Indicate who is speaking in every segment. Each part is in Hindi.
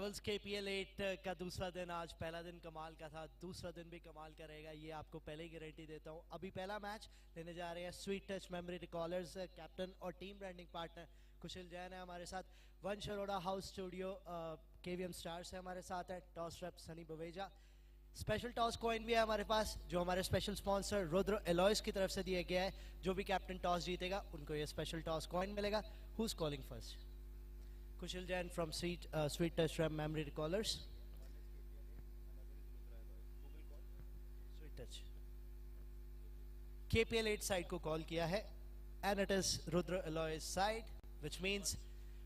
Speaker 1: हैवल्स KPL 8 का दूसरा दिन, आज पहला दिन कमाल का था, दूसरा दिन भी कमाल का रहेगा, ये आपको पहले ही गारंटी देता हूँ। अभी पहला मैच लेने जा रहे हैं स्वीट टच मेमोरी रिकॉलर्स, कैप्टन और टीम ब्रांडिंग पार्टनर कुशल जैन है हमारे साथ, वंश Arora house studio KVM stars है हमारे साथ है, toss rape Sunny Baweja, special toss coin भी है हमारे पास जो हमारे स्पेशल स्पॉन्सर रुद्र एलॉयस की तरफ से दिया गया है। जो भी कैप्टन टॉस जीतेगा उनको ये स्पेशल टॉस कॉइन मिलेगा। Who is calling first? Kushal Jain from Sweet Touch Ram Memory Recallers. Sweet Touch. KPL 8 side को call किया है, and it is Rudra Alloy's side, which means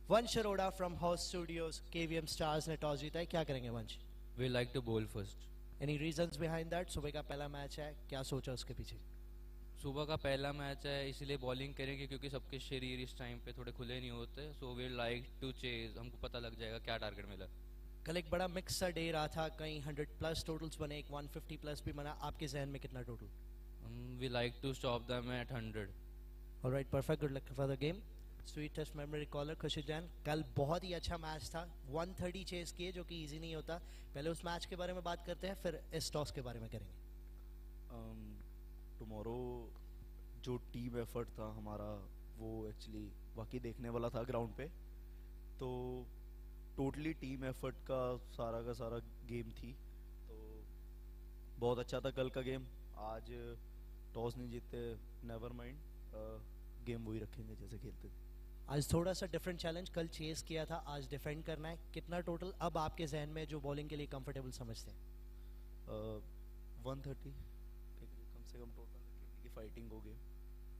Speaker 1: Vansh Aroda from House Studios KVM Stars ने टॉस जीता है। क्या करेंगे वंश?
Speaker 2: We like to bowl first.
Speaker 1: Any reasons behind that? सुबह का पहला मैच है, क्या सोचा उसके पीछे?
Speaker 2: सुबह का पहला मैच है इसलिए बॉलिंग करेंगे क्योंकि सबके शरीर इस टाइम पे थोड़े खुले नहीं होते, so we like to chase, हमको पता लग जाएगा क्या टारगेट मिला।
Speaker 1: कल एक बड़ा मिक्स सा डे रहा था, कहीं 100+ टोटल्स बने, एक 150+ भी बना। आपके जहन में कितना total?
Speaker 2: We like to stop them at 100।
Speaker 1: Alright, perfect, good luck for the game. Sweet touch memory caller Khushi Jain, कल बहुत ही अच्छा मैच था, 130 चेस किए जो कि इजी नहीं होता। पहले उस मैच के बारे में बात करते हैं, फिर इस टॉस के बारे में करेंगे।
Speaker 3: टुमारो जो टीम एफर्ट था हमारा वो एक्चुअली वाकई देखने वाला था ग्राउंड पे, तो टोटली टीम एफर्ट का सारा गेम थी, तो बहुत अच्छा था कल का गेम। आज टॉस नहीं जीते, नेवर माइंड, गेम वही रखेंगे जैसे खेलते थे।
Speaker 1: आज थोड़ा सा डिफरेंट चैलेंज, कल चेस किया था, आज डिफेंड करना है। कितना टोटल अब आपके जहन में जो बॉलिंग के लिए कंफर्टेबल समझते हैं?
Speaker 3: 130 कम से कम टोटल रखेंगे कि फाइटिंग हो गई।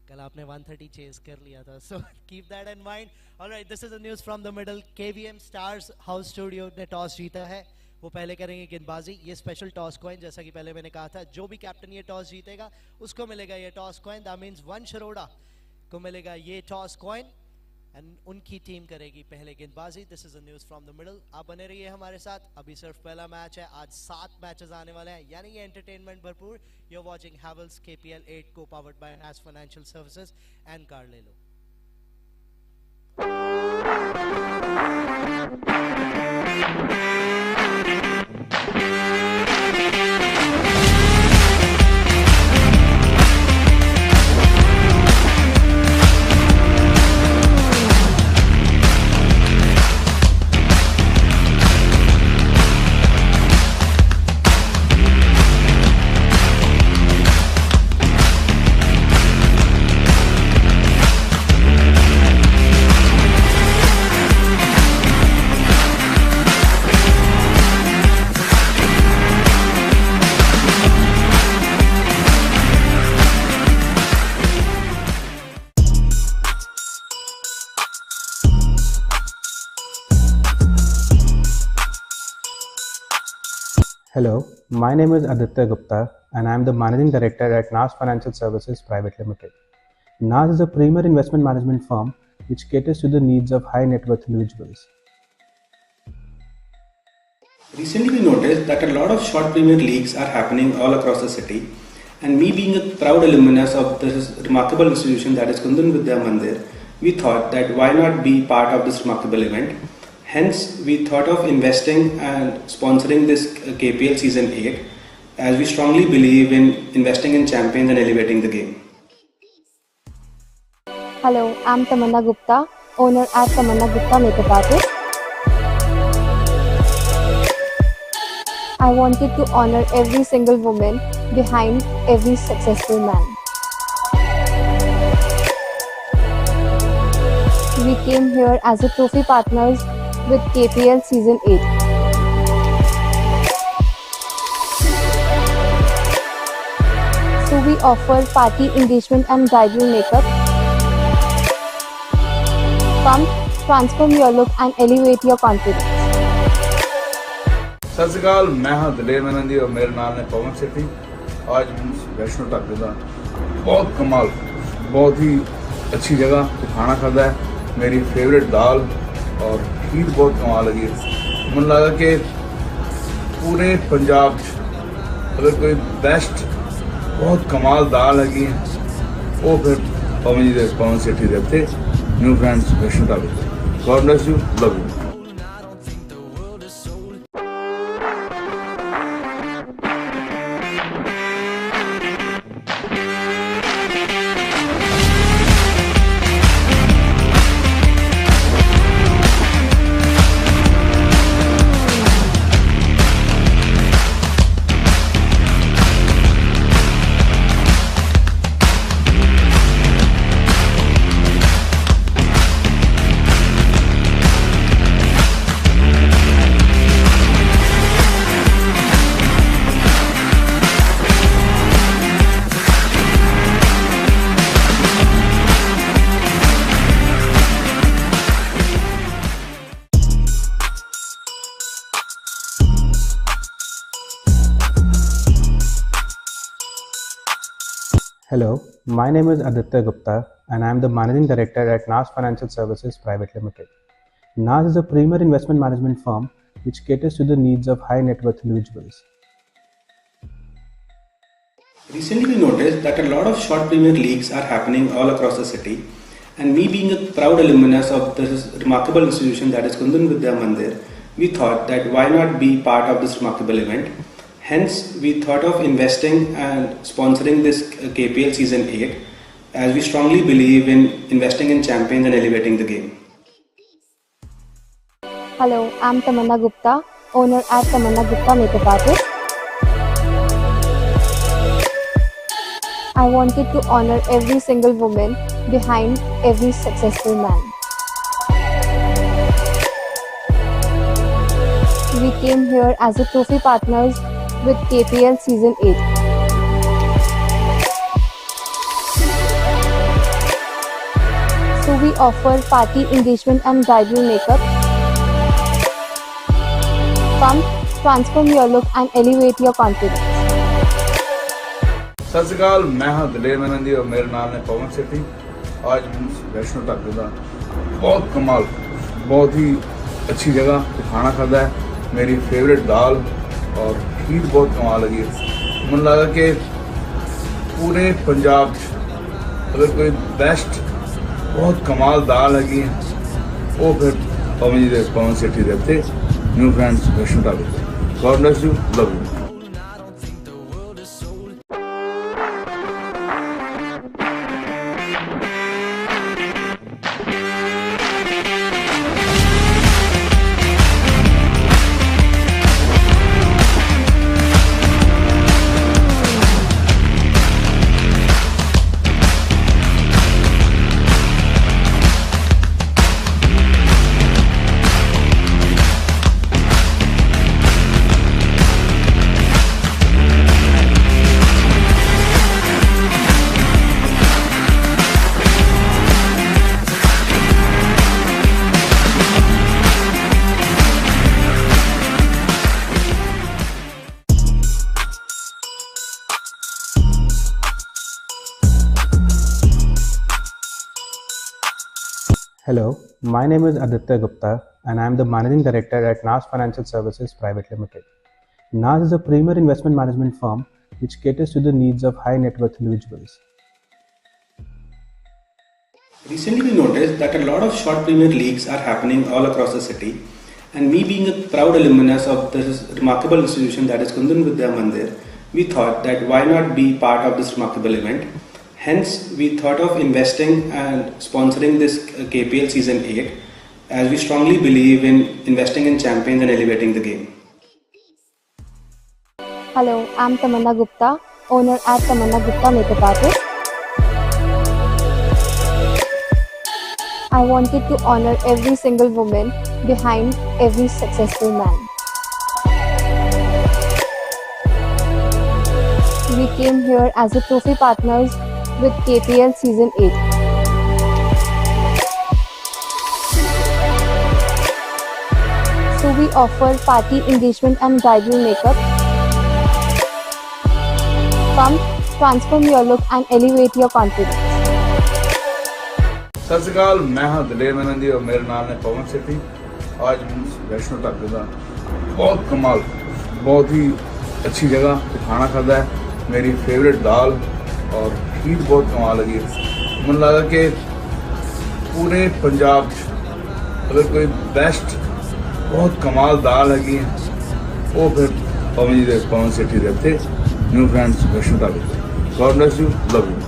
Speaker 1: कल आपने 130 चेस कर लिया था, so keep that in mind. Alright, this is the news from the middle. KVM stars house studio ने टॉस जीता है, वो पहले करेंगे गेंदबाजी। ये स्पेशल टॉस कॉइन, जैसा कि पहले मैंने कहा था, जो भी कैप्टन ये टॉस जीतेगा उसको मिलेगा ये टॉस कॉइन। दैट मींस वंश अरोड़ा को मिलेगा ये टॉस कॉइन एंड उनकी टीम करेगी पहले गेंदबाजी। This is the news from the middle. आप बने रहिए हमारे साथ, अभी सिर्फ पहला मैच है, आज 7 मैचेस आने वाले हैं, यानी ये एंटरटेनमेंट भरपूर। You are watching Havells KPL 8 को powered by S financial services and car ले लो।
Speaker 4: Hello, my name is Aditya Gupta and I am the Managing Director at NAS Financial Services Private Limited. NAS is a premier investment management firm which caters to the needs of high net worth individuals.
Speaker 5: Recently we noticed that a lot of short Premier Leagues are happening all across the city, and me being a proud alumnus of this remarkable institution that is Kundan Vidya Mandir, we thought that why not be part of this remarkable event. Hence, we thought of investing and sponsoring this KPL Season 8, as we strongly believe in investing in champions and elevating the game.
Speaker 6: Hello, I'm Tamanna Gupta, owner at Tamanna Gupta Makeup Artist. I wanted to honor every single woman behind every successful man. We came here as a trophy partners with KPL Season 8. So we offer party engagement and bridal makeup. Come, transform your look and elevate your confidence.
Speaker 7: सत श्री अकाल, मैं हाँ दलेर मेहनदी और मेरा नाम है पवन सेठी। आज वैष्णो ढाबे का बहुत कमाल, बहुत ही अच्छी जगह खाना खाता है। मेरी फेवरेट दाल और खीर बहुत कमाल लगी है। मन लगा कि पूरे पंजाब अगर कोई बेस्ट बहुत कमाल दाल लगी है वो फिर पवन सेठी देते न्यू फ्रेंड्स वैष्णो ढाबे। God bless you, love you.
Speaker 4: Hello, my name is Aditya Gupta and I am the Managing Director at NAS Financial Services Private Limited. NAS is a premier investment management firm which caters to the needs of high net worth individuals.
Speaker 5: Recently, we noticed that a lot of short Premier Leagues are happening all across the city, and me being a proud alumnus of this remarkable institution that is Kundan Vidya Mandir, we thought that why not be part of this remarkable event. Hence, we thought of investing and sponsoring this KPL Season 8, as we strongly believe in investing in champions and elevating the game.
Speaker 6: Hello, I'm Tamanna Gupta, owner at Tamanna Gupta Makeup Artist. I wanted to honor every single woman behind every successful man. We came here as a trophy partners with KPL Season 8. So we offer party engagement and bridal makeup. Come, transform your look and elevate your confidence.
Speaker 7: ਸਤਿ ਸ਼੍ਰੀ ਅਕਾਲ, ਮੈਂ ਹਾਂ ਦਲੇਰ ਮਹਿੰਦੀ ਔਰ ਮੇਰੇ ਨਾਲ ਨੇ ਪਵਨ ਸੇਠੀ। आज वैष्णो ढाबे का बहुत कमाल, बहुत ही अच्छी जगह पे खाना खाता है। मेरी फेवरेट दाल और खीर बहुत कमाल लगी है। मन लगा कि पूरे पंजाब अगर कोई बेस्ट बहुत कमाल दाल लगी है वो फिर पवन सेठी देते न्यू फ्रेंड्स वैष्णो ढाबे। God bless you, love you.
Speaker 4: Hello, my name is Aditya Gupta and I am the Managing Director at NAS Financial Services Private Limited. NAS is a premier investment management firm which caters to the needs of high net worth individuals.
Speaker 5: Recently, we noticed that a lot of short Premier Leagues are happening all across the city, and me being a proud alumnus of this remarkable institution that is Kundan Vidya Mandir, we thought that why not be part of this remarkable event. Hence, we thought of investing and sponsoring this KPL Season 8, as we strongly believe in investing in champions and elevating the game.
Speaker 6: Hello, I'm Tamanna Gupta, owner at Tamanna Gupta Makeup Artist. I wanted to honor every single woman behind every successful man. We came here as a trophy partners with KPL Season 8. So we offer party engagement and bridal makeup. Come, transform your look and elevate your confidence.
Speaker 7: सत श्री अकाल, मैं हाँ दलेर महेंदी और मेरे नाल ने पवन सेठी। आज वैष्णो ढाबे का बहुत कमाल, बहुत ही अच्छी जगह पे खाना खाता है। मेरी फेवरेट दाल और खीर बहुत कमाल लगी है। मन लगा कि पूरे पंजाब अगर कोई बेस्ट बहुत कमाल दाल लगी है वो फिर पवन सेठी देते न्यू फ्रेंड्स वैष्णो ढाबे। God bless you, love you.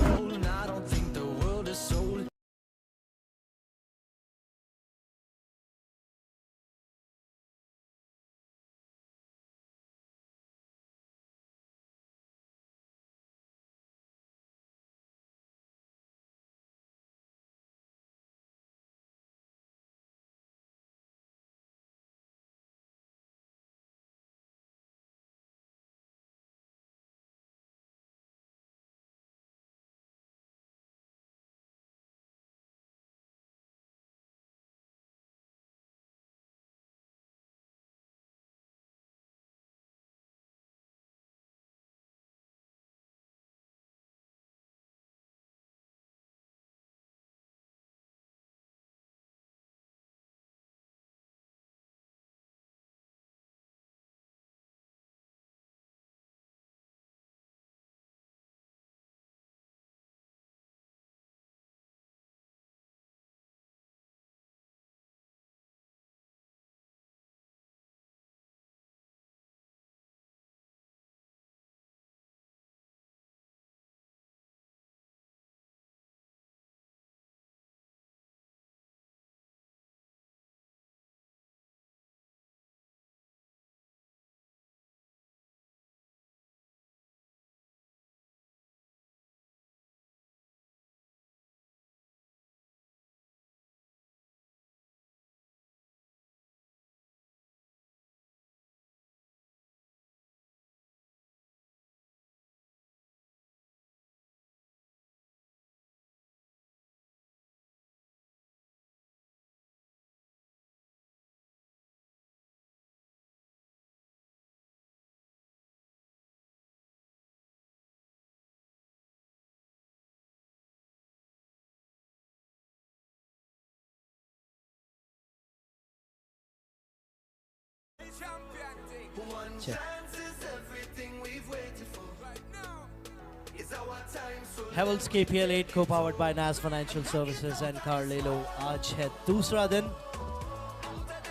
Speaker 1: Havells KPL 8 co-powered by NAS Financial Services and Carlelo. आज है दूसरा दिन.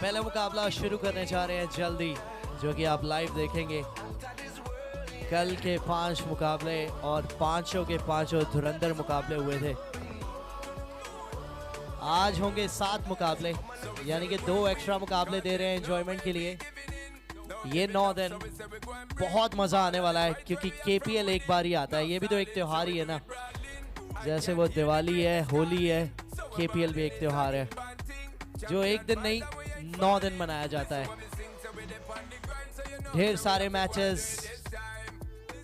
Speaker 1: पहला मुकाबला शुरू करने जा रहे हैं जल्दी, जो कि आप लाइव देखेंगे. कल के 5 मुकाबले और पांचों के पांचों धुरंधर मुकाबले हुए थे. आज होंगे 7 मुकाबले, यानी कि 2 एक्स्ट्रा मुकाबले दे रहे हैं एंजॉयमेंट के लिए. ये 9 दिन बहुत मज़ा आने वाला है, क्योंकि KPL एक बार ही आता है. ये भी तो एक त्यौहार ही है ना, जैसे वो दिवाली है, होली है, KPL भी एक त्यौहार है जो एक दिन नहीं 9 दिन मनाया जाता है. ढेर सारे मैचेस,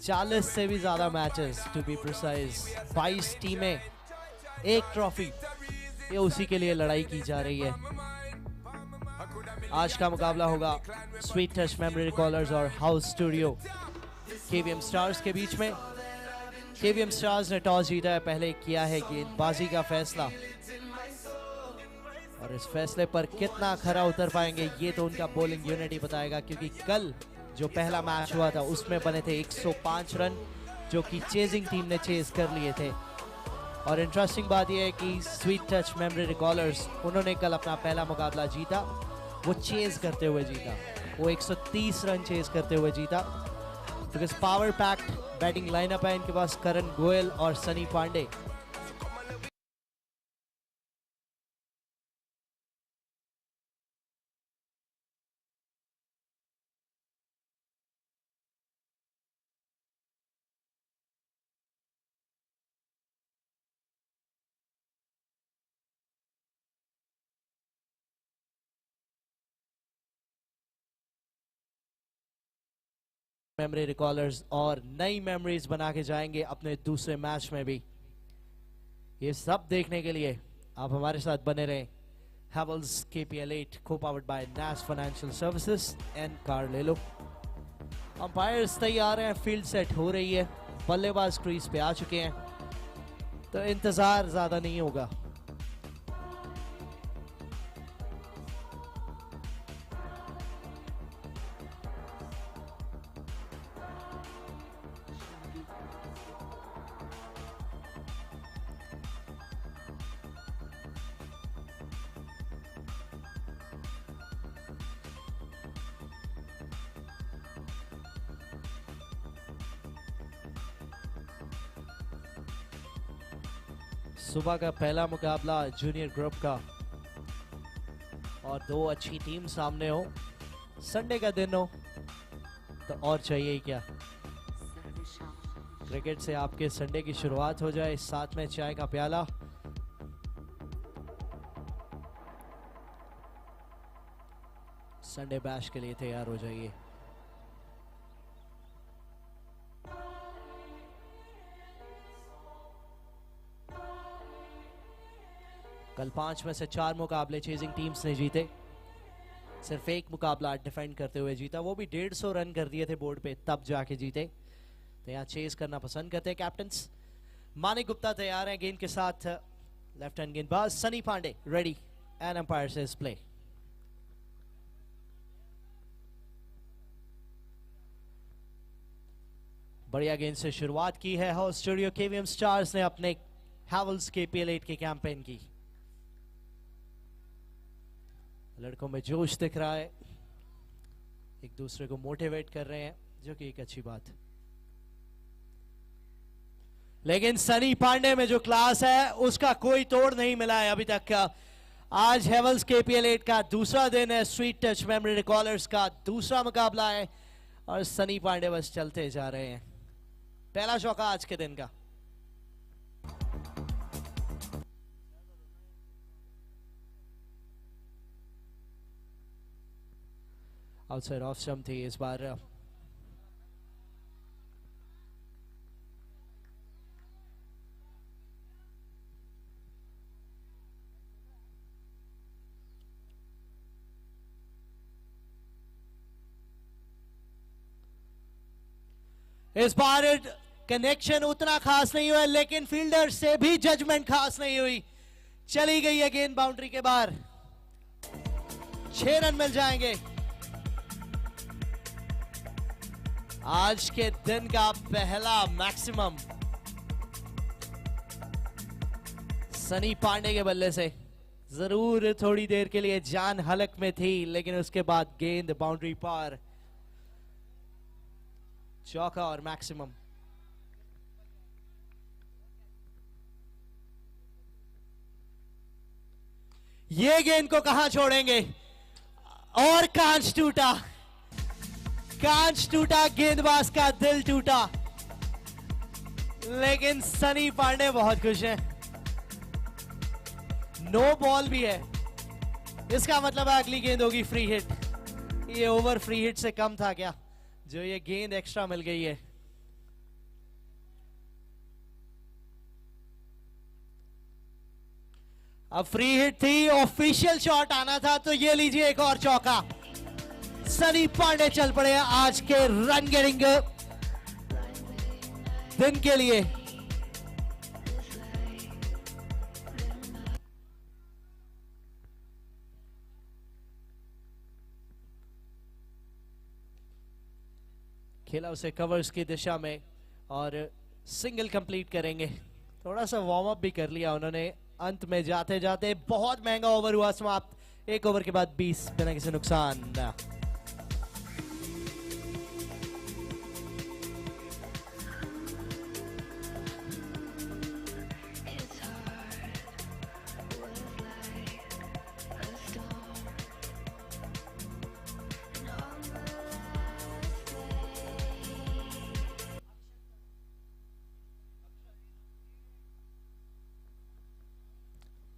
Speaker 1: 40 से भी ज़्यादा मैचेस टू बी प्रिसाइज. 22 टीमें, एक ट्रॉफी, ये उसी के लिए लड़ाई की जा रही है. आज का मुकाबला होगा स्वीट टच मेमोरी रिकॉलर्स और हाउस स्टूडियो KVM स्टार्स के बीच में. KVM स्टार्स ने टॉस जीता है, पहले किया है गेंदबाजी का फैसला, और इस फैसले पर कितना खरा उतर पाएंगे ये तो उनका बॉलिंग यूनिट ही बताएगा. क्योंकि कल जो पहला मैच हुआ था उसमें बने थे 105 रन, जो कि चेजिंग टीम ने चेज कर लिए थे. और इंटरेस्टिंग बात यह है कि स्वीट टच मेमोरी रिकॉलर्स, उन्होंने कल अपना पहला मुकाबला जीता, वो चेज करते हुए जीता. वो 130 रन चेज करते हुए जीता. Because power packed batting lineup है इनके पास. करण गोयल और सनी पांडे. मेमोरी रिकॉलर्स और नई मेमोरीज बना के जाएंगे अपने दूसरे मैच में भी. ये सब देखने के लिए आप हमारे साथ बने रहें. Havells KPL 8 co-powered by NAS Financial Services and Carlelo. Umpires तैयार हैं, फील्ड सेट हो रही है, बल्लेबाज क्रीज पे आ चुके हैं, तो इंतजार ज्यादा नहीं होगा. सुबह का पहला मुकाबला जूनियर ग्रुप का, और 2 अच्छी टीम सामने हो, संडे का दिन हो, तो और चाहिए ही क्या. क्रिकेट से आपके संडे की शुरुआत हो जाए, साथ में चाय का प्याला. संडे बैश के लिए तैयार हो जाइए. कल 5 में से 4 मुकाबले चेजिंग टीम्स ने जीते. सिर्फ एक मुकाबला डिफेंड करते हुए जीता, वो भी 150 रन कर दिए थे बोर्ड पे, तब जाके जीते. तो यहाँ चेज करना पसंद करते हैं कैप्टन्स. मानिक गुप्ता तैयार हैं गेंद के साथ. लेफ्ट हैंड गेंदबाज Sunny Pandey ready, and umpire says play. बढ़िया गेंद से शुरुआत की है हाउस स्टूडियो KVM स्टार्स ने अपने Havells KPL 8 के कैंपेन की. लड़कों में जोश दिख रहा है, एक दूसरे को मोटिवेट कर रहे हैं, जो कि एक अच्छी बात. लेकिन सनी पांडे में जो क्लास है उसका कोई तोड़ नहीं मिला है अभी तक का. आज Havells KPL 8 का दूसरा दिन है, स्वीट टच मेमोरी रिकॉलर्स का दूसरा मुकाबला है, और सनी पांडे बस चलते जा रहे हैं. पहला चौका आज के दिन का. आउटसाइड ऑफ स्टंप थी इस बार. इस बार कनेक्शन उतना खास नहीं हुआ, लेकिन फील्डर से भी जजमेंट खास नहीं हुई. चली गई है गेंद बाउंड्री के बाहर. 6 रन मिल जाएंगे. आज के दिन का पहला मैक्सिमम सनी पांडे के बल्ले से। जरूर थोड़ी देर के लिए जान हलक में थी, लेकिन उसके बाद गेंद बाउंड्री पार, चौका और मैक्सिमम। ये गेंद को कहां छोड़ेंगे, और कांच टूटा, कांच टूटा, गेंदबाज का दिल टूटा, लेकिन सनी पांडे बहुत खुश हैं। नो बॉल भी है, इसका मतलब है अगली गेंद होगी फ्री हिट। ये ओवर फ्री हिट से कम था क्या, जो ये गेंद एक्स्ट्रा मिल गई है। अब फ्री हिट थी, ऑफिशियल शॉट आना था, तो ये लीजिए एक और चौका। सनी पांडे चल पड़े आज के रन गेटिंग दिन के लिए। खेला उसे कवर्स की दिशा में और सिंगल कंप्लीट करेंगे। थोड़ा सा वार्म अप भी कर लिया उन्होंने। अंत में जाते जाते बहुत महंगा ओवर हुआ समाप्त। एक ओवर के बाद 20 बिना किसी नुकसान।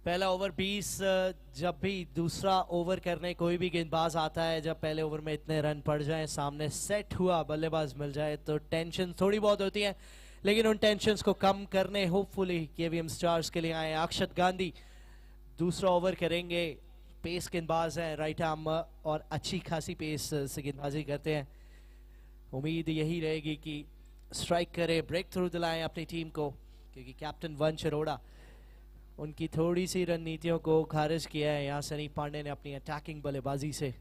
Speaker 1: पहला ओवर 20। जब भी दूसरा ओवर करने कोई भी गेंदबाज आता है, जब पहले ओवर में इतने रन पड़ जाएं, सामने सेट हुआ बल्लेबाज मिल जाए, तो टेंशन थोड़ी बहुत होती है, लेकिन उन टेंशन्स को कम करने होपफुली केवीएम स्टार्स के लिए आए अक्षत गांधी। दूसरा ओवर करेंगे। पेस गेंदबाज हैं, राइट आर्म और अच्छी खासी पेस से गेंदबाजी करते हैं। उम्मीद यही रहेगी कि स्ट्राइक करे, ब्रेक थ्रू दिलाएं अपनी टीम को, क्योंकि कैप्टन वंश अरोड़ा उनकी थोड़ी सी रणनीतियों को खारिज किया है। यहां सनी पांडे ने अपनी अटैकिंग बल्लेबाजी से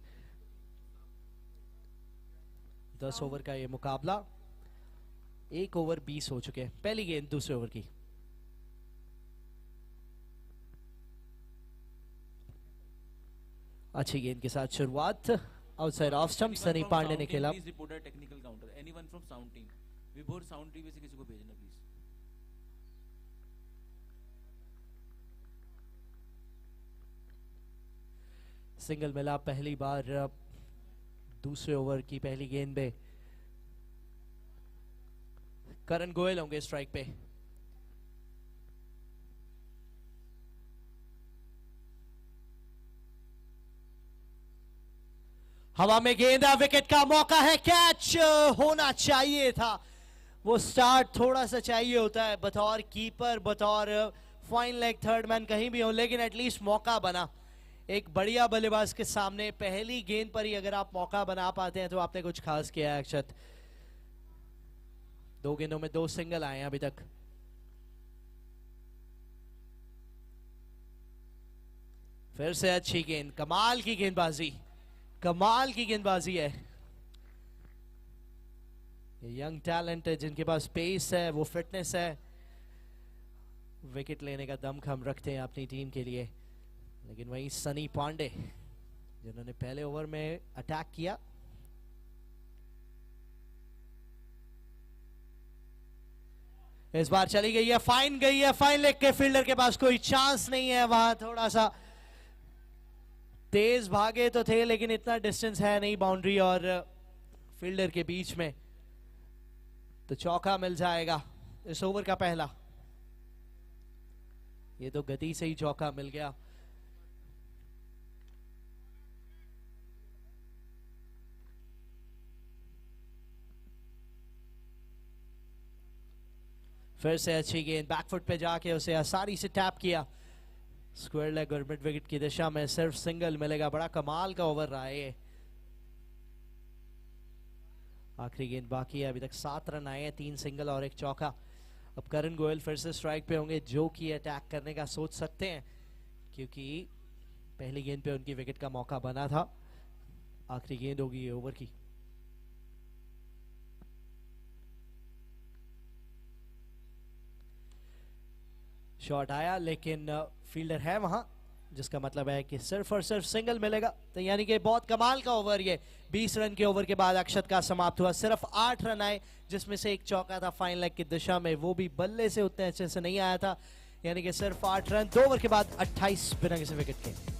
Speaker 1: 10 ओवर का ये मुकाबला। 1 ओवर 20 हो चुके हैं। पहली गेंद दूसरे ओवर की। अच्छी गेंद के साथ शुरुआत, outside off stump, Sunny Pandey ने खेला।
Speaker 8: Technical counter, anyone from sound team, Vibhor sound team से किसी को भेजना प्लीज।
Speaker 1: सिंगल मिला पहली बार दूसरे ओवर की पहली गेंद पे। करण गोयल होंगे स्ट्राइक पे। हवा में गेंद, विकेट का मौका है, कैच होना चाहिए था। वो स्टार्ट थोड़ा सा चाहिए होता है बतौर कीपर, बतौर फाइन लेग थर्ड मैन कहीं भी हो, लेकिन एटलीस्ट मौका बना। एक बढ़िया बल्लेबाज के सामने पहली गेंद पर ही अगर आप मौका बना पाते हैं तो आपने कुछ खास किया है अक्षत। 2 गेंदों में 2 सिंगल आए हैं अभी तक। फिर से अच्छी गेंद, कमाल की गेंदबाजी, कमाल की गेंदबाजी है। ये यंग टैलेंट है जिनके पास पेस है, वो फिटनेस है, विकेट लेने का दमखम रखते हैं अपनी टीम के लिए। लेकिन वहीं सनी पांडे जिन्होंने पहले ओवर में अटैक किया, इस बार चली गई है, फाइन गई है, फाइन लेग के फील्डर के पास कोई चांस नहीं है। वहां थोड़ा सा तेज भागे तो थे, लेकिन इतना डिस्टेंस है नहीं बाउंड्री और फील्डर के बीच में, तो चौका मिल जाएगा इस ओवर का पहला। ये तो गति से ही चौका मिल गया। फिर से अच्छी गेंद, बैकफुट पे जाके उसे आसानी से टैप किया। स्क्वायर लेग और मिड विकेट की दिशा में सिर्फ सिंगल मिलेगा। बड़ा कमाल का ओवर रहा है ये। आखिरी गेंद बाकी है, अभी तक 7 रन आए हैं, 3 सिंगल और 1 चौका। अब करण गोयल फिर से स्ट्राइक पे होंगे, जो कि अटैक करने का सोच सकते हैं, क्योंकि पहली गेंद पे उनकी विकेट का मौका बना था। आखिरी गेंद होगी ये ओवर की। शॉट आया लेकिन फील्डर है वहां, जिसका मतलब है कि सिर्फ और सिर्फ सिंगल मिलेगा। तो यानी कि बहुत कमाल का ओवर ये 20 रन के ओवर के बाद अक्षत का समाप्त हुआ। सिर्फ 8 रन आए, जिसमें से एक चौका था फाइन लेग की दिशा में, वो भी बल्ले से उतने अच्छे से नहीं आया था। यानी कि सिर्फ 8 रन 2 ओवर के बाद 28 बिना किसी विकेट के।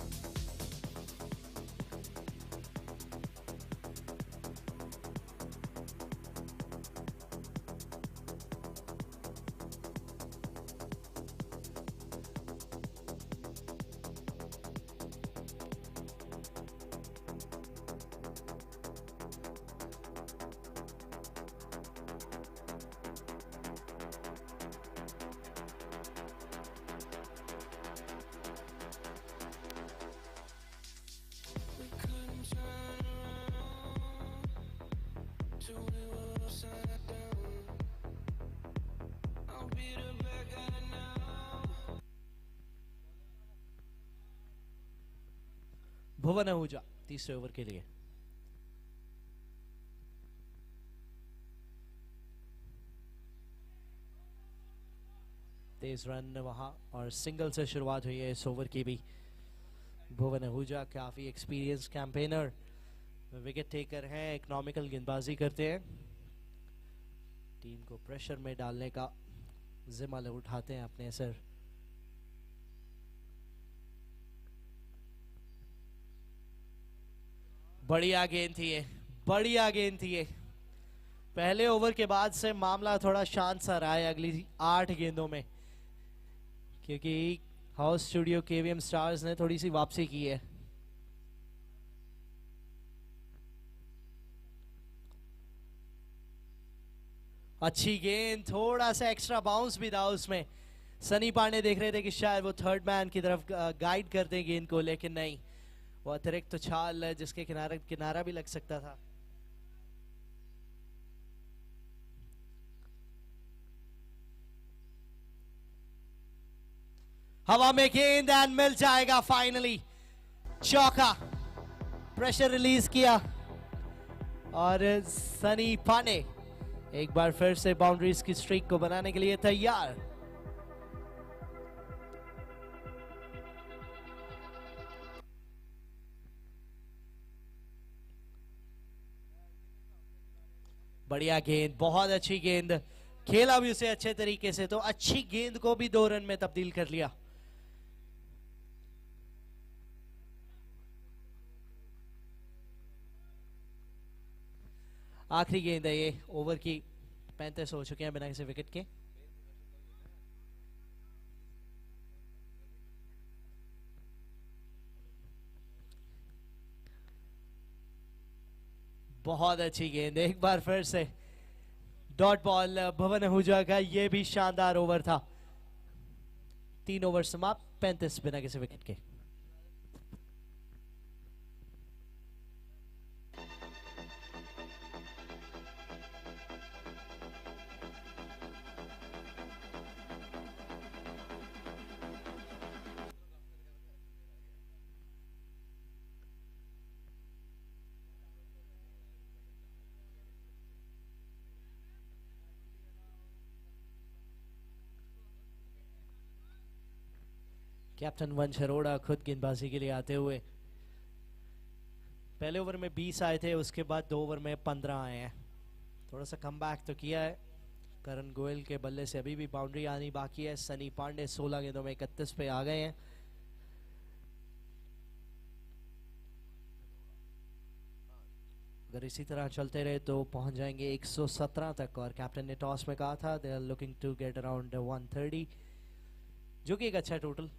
Speaker 1: भुवन आहूजा तीसरे ओवर के लिए। तेज रन वहां और सिंगल से शुरुआत हुई है इस ओवर की भी। भुवन आहूजा काफी एक्सपीरियंस कैंपेनर, विकेट टेकर हैं, इकोनॉमिकल गेंदबाजी करते हैं, टीम को प्रेशर में डालने का जिम्मा उठाते हैं अपने सर। बढ़िया गेंद थी ये, बढ़िया गेंद थी ये। पहले ओवर के बाद से मामला थोड़ा शांत सा रहा है अगली 8 गेंदों में, क्योंकि हाउस स्टूडियो केवीएम स्टार्स ने थोड़ी सी वापसी की है। अच्छी गेंद, थोड़ा सा एक्स्ट्रा बाउंस भी था उसमें। सनी पांडे देख रहे थे कि शायद वो थर्ड मैन की तरफ गाइड कर दें गेंद को, लेकिन नहीं, वो अतिरिक्त उछाल है जिसके किनारा भी लग सकता था। हवा में गेंद एंड मिल जाएगा फाइनली चौका। प्रेशर रिलीज किया और सनी पांडे एक बार फिर से बाउंड्रीज की स्ट्रीक को बनाने के लिए तैयार। बढ़िया गेंद, बहुत अच्छी गेंद, खेला भी उसे अच्छे तरीके से, तो अच्छी गेंद को भी 2 रन में तब्दील कर लिया। आखिरी गेंद है ये ओवर की, 35 हो चुके हैं बिना किसी विकेट के। बहुत अच्छी गेंद, एक बार फिर से डॉट बॉल भुवन आहूजा का, ये भी शानदार ओवर था। 3 ओवर समाप्त, 35 बिना किसी विकेट के। कैप्टन वंश अरोड़ा खुद गेंदबाजी के लिए आते हुए, पहले ओवर में 20 आए थे, उसके बाद 2 ओवर में 15 आए हैं। थोड़ा सा कमबैक तो किया है। करण गोयल के बल्ले से अभी भी बाउंड्री आनी बाकी है। सनी पांडे 16 गेंदों में 31 पे आ गए हैं। अगर इसी तरह चलते रहे तो पहुंच जाएंगे 117 तक, और कैप्टन ने टॉस में कहा था they are looking to get around 130, जो कि एक अच्छा टोटल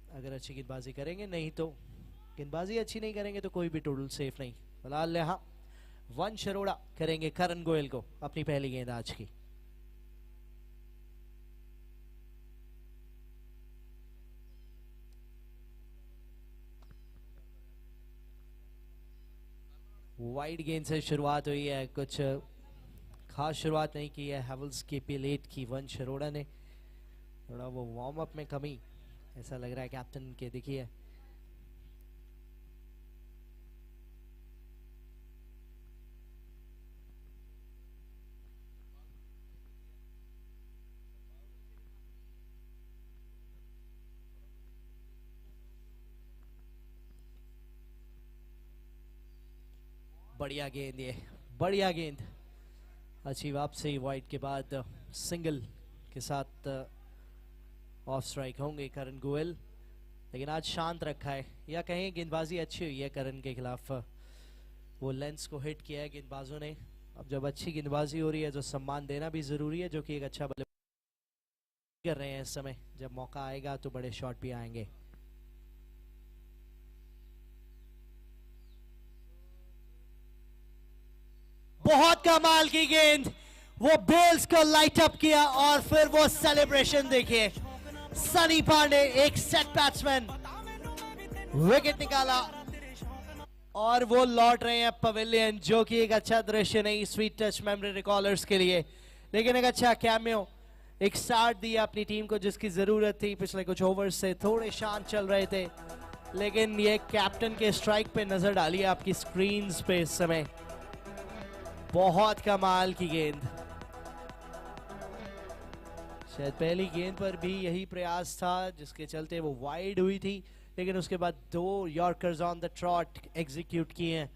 Speaker 1: अगर अच्छी गेंदबाजी करेंगे। नहीं तो गेंदबाजी अच्छी नहीं करेंगे तो कोई भी टोटल सेफ नहीं। फिलहाल यहाँ वंश अरोड़ा करेंगे करण गोयल को अपनी पहली गेंद आज की। वाइड गेंद से शुरुआत हुई है, कुछ खास शुरुआत नहीं की है हैवल्स की प्लेट की वंश अरोड़ा ने। थोड़ा वो वार्म अप में कमी ऐसा लग रहा है कैप्टन के, देखिए बढ़िया गेंद, ये बढ़िया गेंद, अच्छी वापसी वाइड के बाद सिंगल के साथ ऑफ स्ट्राइक होंगे करण गोयल। लेकिन आज शांत रखा है, या कहें गेंदबाजी अच्छी हुई है करण के खिलाफ। वो लेंस को हिट किया है गेंदबाजों ने। अब जब अच्छी गेंदबाजी हो रही है तो सम्मान देना भी जरूरी है, जो कि एक अच्छा बल्लेबाज कर रहे हैं इस समय। जब मौका आएगा तो बड़े शॉट भी आएंगे। बहुत कमाल की गेंद, वो बेल्स को लाइट अप किया और फिर वो सेलिब्रेशन देखिए। सनी पांडे, एक सेट बैट्समैन, विकेट निकाला और वो लौट रहे हैं पवेलियन, जो कि एक अच्छा दृश्य नहीं स्वीट टच मेमोरी रिकॉलर्स के लिए, लेकिन एक अच्छा कैमियो, एक स्टार्ट दिया अपनी टीम को जिसकी जरूरत थी। पिछले कुछ ओवर से थोड़े शांत चल रहे थे, लेकिन ये कैप्टन के स्ट्राइक पे नजर डालिए आपकी स्क्रीन पे इस समय। बहुत कमाल की गेंद, शायद पहली गेंद पर भी यही प्रयास था जिसके चलते वो वाइड हुई थी, लेकिन उसके बाद 2 yorkers on the trout execute किए हैं।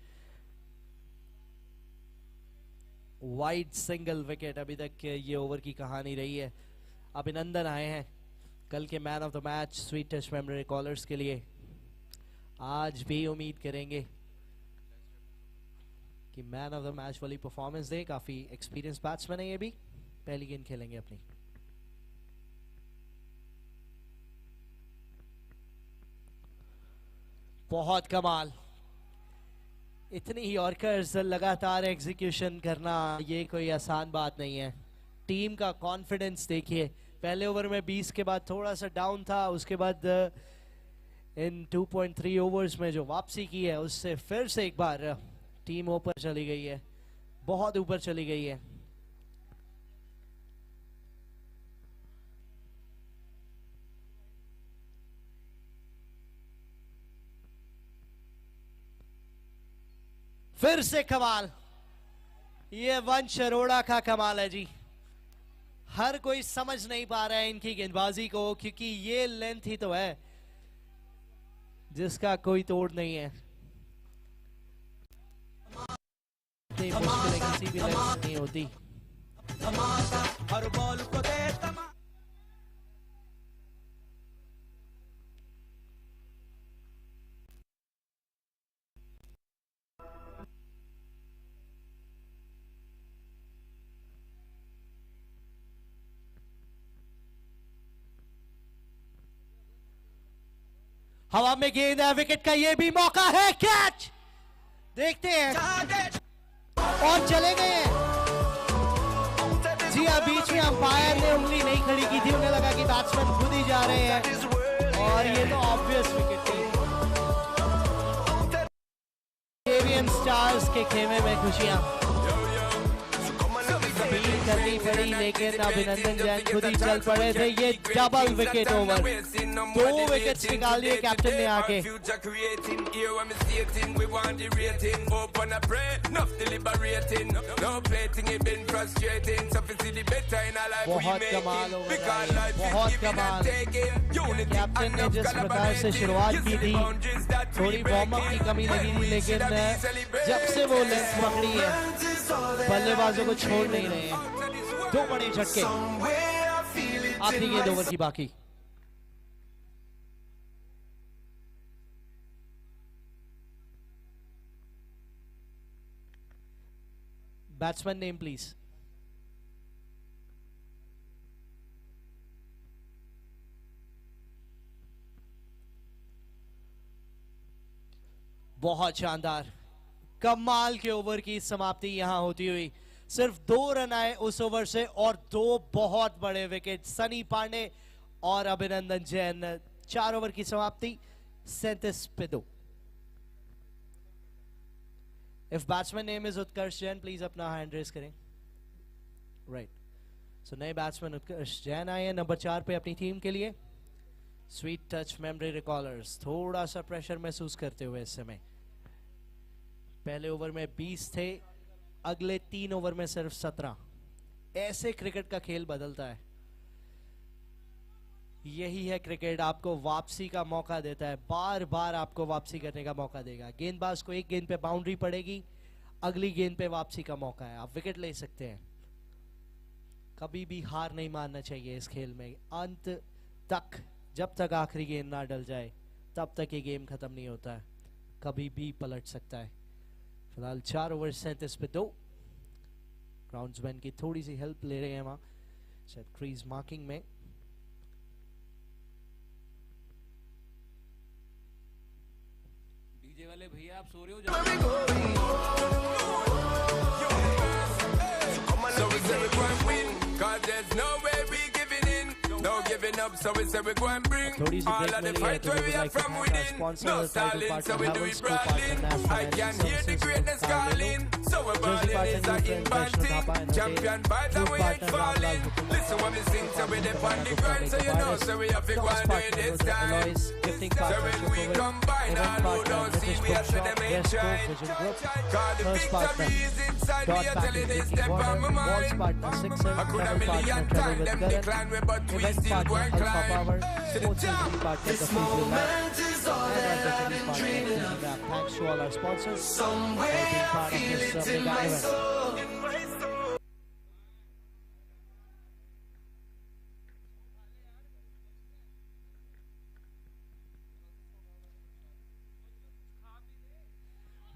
Speaker 1: वाइड सिंगल विकेट, अभी तक ये ओवर की कहानी रही है। अभिनंदन आए हैं कल के man of the match sweet touch memory callers के लिए। आज भी उम्मीद करेंगे कि मैन ऑफ द मैच वाली परफॉर्मेंस दे। काफी एक्सपीरियंस बैट्समैन है ये भी, पहली गेंद खेलेंगे अपनी। बहुत कमाल, इतनी यॉर्कर्स लगातार एग्जीक्यूशन करना ये कोई आसान बात नहीं है। टीम का कॉन्फिडेंस देखिए, पहले ओवर में 20 के बाद थोड़ा सा डाउन था, उसके बाद इन 2.3 ओवर्स में जो वापसी की है उससे फिर से एक बार टीम ऊपर चली गई है, बहुत ऊपर चली गई है। फिर से कमाल, ये वंश अरोड़ा का कमाल है जी। हर कोई समझ नहीं पा रहा है इनकी गेंदबाजी को, क्योंकि ये लेंथ ही तो है जिसका कोई तोड़ नहीं है। मुश्किल किसी भी लेंथ नहीं होती। हर बॉल को दे हवा में गेंद है, विकेट का ये भी मौका है, कैच देखते हैं और चले गए हैं जी। हाँ, बीच में अंपायर ने उंगली नहीं खड़ी की थी, उन्हें लगा कि बैट्समैन खुद ही जा रहे हैं और ये तो ऑब्वियस विकेट थी। केवीएम स्टार्स के खेमे में खुशियां करनी पड़ी, लेकिन अभिनंदन जैन खुद ही चल पड़े थे। ये डबल विकेट ओवर, 2 विकेट निकाल दिए कैप्टन ने आके। बहुत कमाल ओवर, बहुत कमाल। कैप्टन ने जिस प्रकार से शुरुआत की थी, थोड़ी वार्म अप की कमी लगी थी, लेकिन जब से वो लेंथ पकड़ी है बल्लेबाजों को छोड़ नहीं रहे हैं। 2 बड़े झटके, आखिरी गेंद ओवर की बाकी। Batsman name please. बहुत शानदार, कमाल के ओवर की समाप्ति यहां होती हुई। सिर्फ 2 रन आए उस ओवर से और 2 बहुत बड़े विकेट, सनी पांडे और अभिनंदन जैन। 4 ओवर की समाप्ति, 37 पे 2। If batsman name is Utkarsh Jain, please अपना हैंड रेस करें। राइट, सो नए बैट्समैन उत्कर्ष जैन आए हैं नंबर 4 पे अपनी टीम के लिए। स्वीट टच मेमोरी रिकॉलर्स थोड़ा सा प्रेशर महसूस करते हुए इस समय। पहले ओवर में 20 थे, अगले 3 ओवर में सिर्फ 17। ऐसे क्रिकेट का खेल बदलता है। यही है क्रिकेट, आपको वापसी का मौका देता है, बार बार आपको वापसी करने का मौका देगा। गेंदबाज को एक गेंद पे बाउंड्री पड़ेगी, अगली गेंद पे वापसी का मौका है, आप विकेट ले सकते हैं। कभी भी हार नहीं मानना चाहिए इस खेल में, अंत तक, जब तक आखिरी गेंद ना डल जाए तब तक ये गेम खत्म नहीं होता है, कभी भी पलट सकता है। फिलहाल 4 ओवर 37 पे 2। ग्राउंड्समैन की थोड़ी सी हेल्प ले रहे हैं वहां शायद क्रीज मार्किंग में।
Speaker 8: डीजे वाले भैया आप सो रहे हो?
Speaker 9: So we say we go and bring all of the fight where we are from within. No stalling, so we do it brawling. I can hear the greatness calling. So we're balling is a in-band thing. Champion vibes and we ain't falling. Listen when we sing, so we dip on the grind. So you know, so we have to go and do it this time. So when we combine all who don't see, we have to them ain't shine. Cause the victory is inside me, I tell you this step on my mind. I could a million times them decline me, but we still go and climb.
Speaker 1: This moment is all that I've been dreaming of. Thanks to all our sponsors.
Speaker 9: Somewhere I feel it in my soul.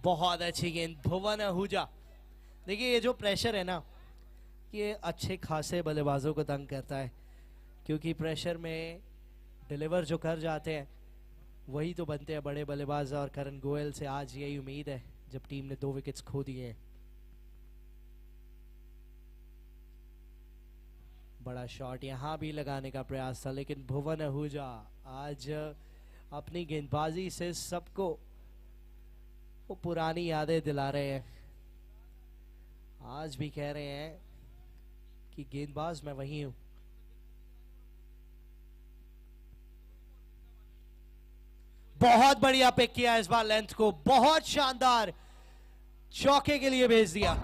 Speaker 1: बहुत अच्छी गेंद भुवन आहूजा। देखिए ये जो प्रेशर है ना, ये अच्छे खासे बल्लेबाजों को तंग करता है, क्योंकि प्रेशर में डिलीवर जो कर जाते हैं वही तो बनते हैं बड़े बल्लेबाज। और करण गोयल से आज यही उम्मीद है जब टीम ने 2 विकेट्स खो दिए हैं। बड़ा शॉट यहां भी लगाने का प्रयास था, लेकिन भुवन आहूजा आज अपनी गेंदबाजी से सबको वो पुरानी यादें दिला रहे हैं। आज भी कह रहे हैं कि गेंदबाज मैं वही हूं। बहुत बढ़िया पिक किया इस बार लेंथ को, बहुत शानदार, चौके के लिए भेज दिया।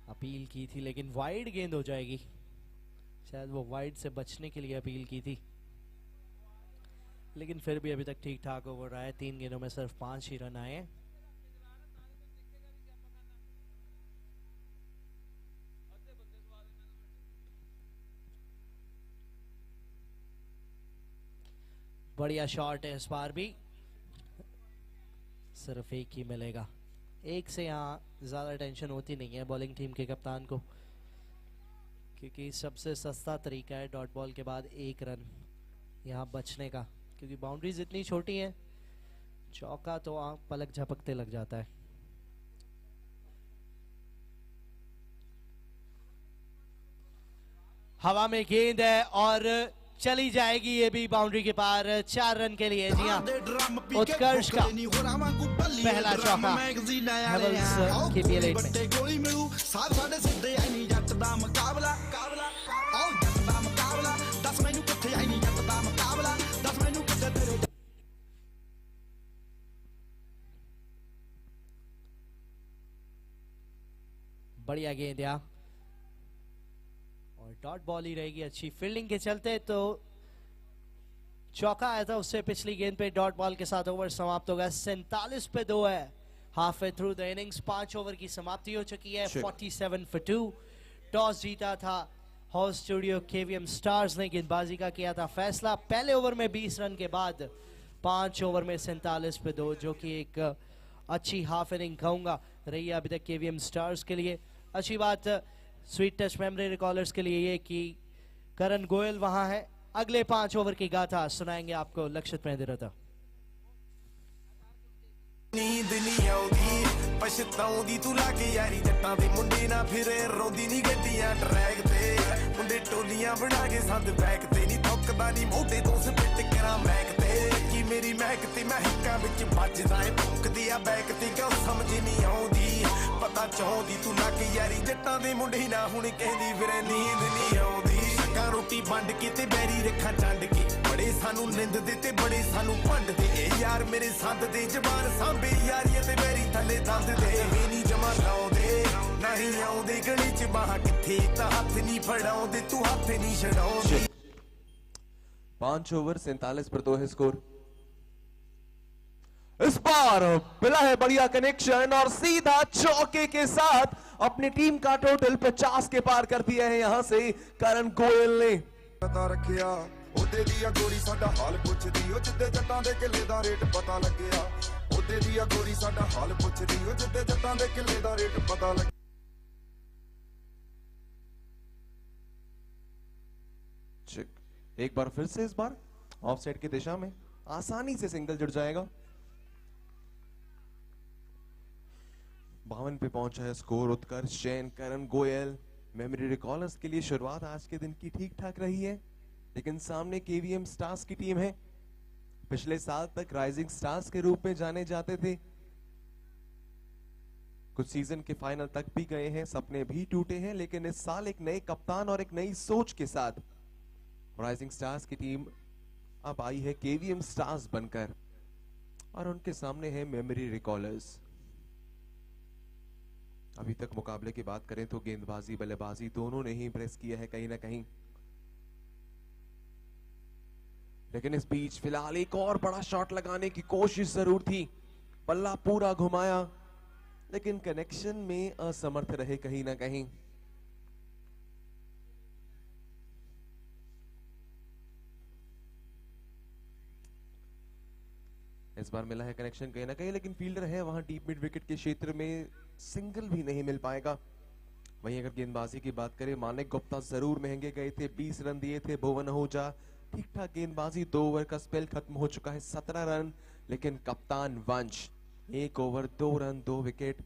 Speaker 1: अपील की थी लेकिन वाइड गेंद हो जाएगी, शायद वो वाइड से बचने के लिए अपील की थी, लेकिन फिर भी अभी तक ठीक ठाक ओवर रहा है। 3 गेंदों में सिर्फ 5 ही रन आए हैं। बढ़िया शॉट है इस बार भी, सिर्फ 1 ही मिलेगा। 1 से यहाँ ज़्यादा टेंशन होती नहीं है बॉलिंग टीम के कप्तान को, क्योंकि सबसे सस्ता तरीका है डॉट बॉल के बाद 1 रन यहाँ बचने का, क्योंकि बाउंड्रीज इतनी छोटी हैं, चौका तो आँख पलक झपकते लग जाता है। हवा में गेंद है और चली जाएगी ये भी बाउंड्री के पार, 4 रन के लिए। जी हाँ, उत्कर्ष का पहला चौका हेवल्स के पीएल 8 में। बढ़िया गेंद यहाँ और डॉट बॉल ही रहेगी। अच्छी फील्डिंग के चलते तो चौका आया था उससे पिछली गेंद पे डॉट बॉल के साथ ओवर समाप्त होगा। 47 पे 2 है, half way through the innings. 5 over की समाप्ति हो चुकी है। 47 for 2। टॉस जीता था हाउस स्टूडियो केवीएम स्टार्स ने, गेंदबाजी का किया था फैसला। पहले ओवर में 20 रन के बाद 5 ओवर में 47 पे 2, जो कि एक अच्छी हाफ इनिंग कहूंगा रही है अभी तक केवीएम स्टार्स के लिए। अच्छी बात स्वीट टच मेमोरी रिकॉलर्स के लिए ये कि करण गोयल वहां है। अगले 5 ओवर की गाथा सुनाएंगे आपको लक्षित मेहंदीरता।
Speaker 9: नींद नहीं आउंदी पछताउंदी तू लाके यारी जट्टां दे मुंडे ना फिरे रोंदी नी गड्डियां ट्रैक ते मुंडे टोलियां बना के संद बैक ते नी थुक सकदा नहीं मोटे तो स्पिट करा मैक ते की मेरी महक ते मैं हिक्कां विच बजदा ए भौंकदी आ बैक ते गल समझ नहीं आउंदी पता चाहुंदी तू नक यारी जट्टां दे मुंडे ना हुण कहंदी फिरे नींद नहीं आउंदी शक्कां रोटी वंड के ते बैरी रखा चंड के बड़े सानू निंद दे ते बड़े सानू भंड दे ए यार मेरे संद दे जबान सांभे यारी ते बैरी थले दंद दे मेरी जमा लाउंदे नहीं आउंदे गली च बाह किथे ता हथ नहीं फड़ाउंदे तू हथ नहीं छड़ाउंदी
Speaker 10: 5 ओवर 47 पर 2 है स्कोर। इस बार मिला है बढ़िया कनेक्शन और सीधा चौके के साथ अपनी टीम का टोटल 50 के पार कर दिया है यहां से करण गोयल ने।
Speaker 9: पता रखिया ओदे दी गोरी साडा हाल पुछदी ओ जिद्दे जट्टां दे किले दा रेट पता लगया ओदे दी गोरी साडा हाल पुछदी ओ जिद्दे जट्टां दे किले दा रेट पता लग।
Speaker 10: एक बार फिर से इस बार ऑफसाइड की दिशा में आसानी से सिंगल जुड़ जाएगा। 52 पे पहुंचा है स्कोर। उत्कर्ष जैन करण गोयल मेमोरी रिकॉलर्स के लिए शुरुआत आज के दिन की ठीक ठाक रही है, लेकिन सामने केवीएम स्टार्स की टीम है। पिछले साल तक राइजिंग स्टार्स के रूप में जाने जाते थे, कुछ सीजन के फाइनल तक भी गए हैं, सपने भी टूटे हैं, लेकिन इस साल एक नए कप्तान और एक नई सोच के साथ राइजिंग स्टार्स की टीम अब आई है केवीएम स्टार्स बनकर और उनके सामने है मेमोरी रिकॉलर्स। अभी तक मुकाबले की बात करें तो गेंदबाजी बल्लेबाजी दोनों ने ही प्रेस किया है कहीं ना कहीं, लेकिन इस बीच फिलहाल एक और बड़ा शॉट लगाने की कोशिश जरूर थी, पल्ला पूरा घुमाया लेकिन कनेक्शन में असमर्थ रहे कहीं ना कहीं। इस बार मिला है कनेक्शन कहीं ना कहीं, लेकिन फील्डर है वहां डीप मिड विकेट के क्षेत्र में, सिंगल भी नहीं मिल पाएगा। वहीं अगर गेंदबाजी की बात करें, मानिक गुप्ता जरूर महंगे गए थे, 20 रन दिए थे। भुवन आहूजा ठीक ठाक गेंदबाजी, 2 ओवर का स्पेल खत्म हो चुका है, 17 रन, लेकिन कप्तान वंश 1 ओवर 2 रन 2 विकेट।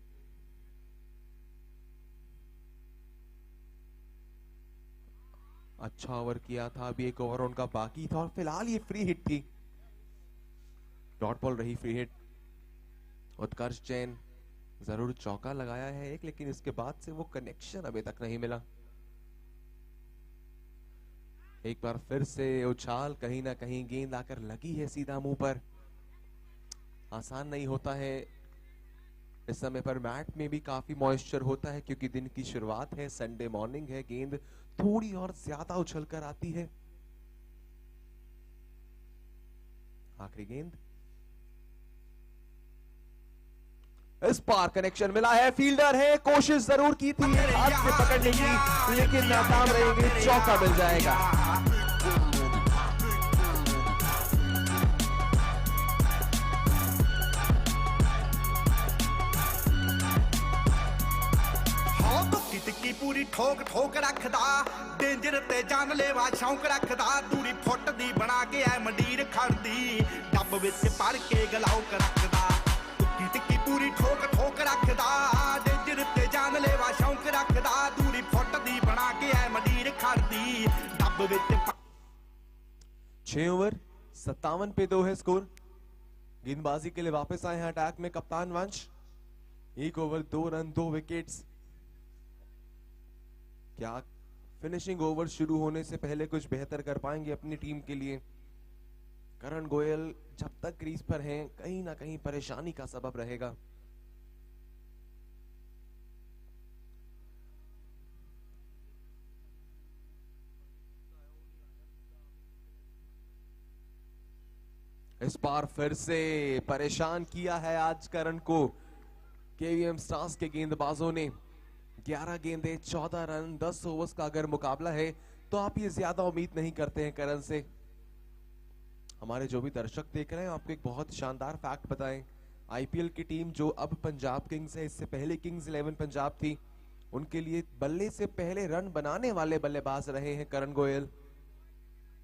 Speaker 10: अच्छा ओवर किया था, अभी 1 ओवर उनका बाकी था और फिलहाल ये फ्री हिट थी, डॉट बॉल रही फ्री हिट। उत्कर्ष जैन जरूर चौका लगाया है एक, लेकिन इसके बाद से वो कनेक्शन अभी तक नहीं मिला। एक बार फिर से उछाल, कहीं ना कहीं गेंद आकर लगी है सीधा मुंह पर। आसान नहीं होता है इस समय पर, मैट में भी काफी मॉइस्चर होता है क्योंकि दिन की शुरुआत है, संडे मॉर्निंग है, गेंद थोड़ी और ज्यादा उछल कर आती है। आखिरी गेंद, इस पार कनेक्शन मिला है, फील्डर है, कोशिश जरूर की थी हाथ से पकड़ने की, लेकिन नाकाम रहेंगे, चौका मिल जाएगा।
Speaker 9: टिक्की पूरी ठोक ठोक रखदा, डेंजर ते जानलेवा शौक रखदा, दूरी फुੱਟ ਦੀ बना के ऐ मंडीर खड़दी, डब विच भर के गलाउक रखदा, टिक्की पूरी ठोक ठोक रखदा, डेंजर ते जानलेवा शौक रखदा, दूरी फुੱਟ ਦੀ बना के ऐ मंडीर खड़दी, डब विच।
Speaker 10: 6 ओवर 57 पे 2 है स्कोर। गेंदबाजी के लिए वापस आए हैं अटैक में कप्तान वंश, 1 ओवर 2 रन 2 विकेट्स। क्या फिनिशिंग ओवर शुरू होने से पहले कुछ बेहतर कर पाएंगे अपनी टीम के लिए? करण गोयल जब तक क्रीज पर हैं कहीं ना कहीं परेशानी का सबब रहेगा। इस बार फिर से परेशान किया है आज करण को केवीएम स्टार्स के गेंदबाजों ने। 11 गेंदे 14 रन, 10 ओवर्स का अगर मुकाबला है तो आप ये ज्यादा उम्मीद नहीं करते हैं करण से। हमारे जो भी दर्शक देख रहे हैं, आपको एक बहुत शानदार फैक्ट बताएं, आईपीएल की टीम जो अब पंजाब किंग्स है, इससे पहले किंग्स 11 पंजाब थी, उनके लिए बल्ले से पहले रन बनाने वाले बल्लेबाज रहे हैं करण गोयल।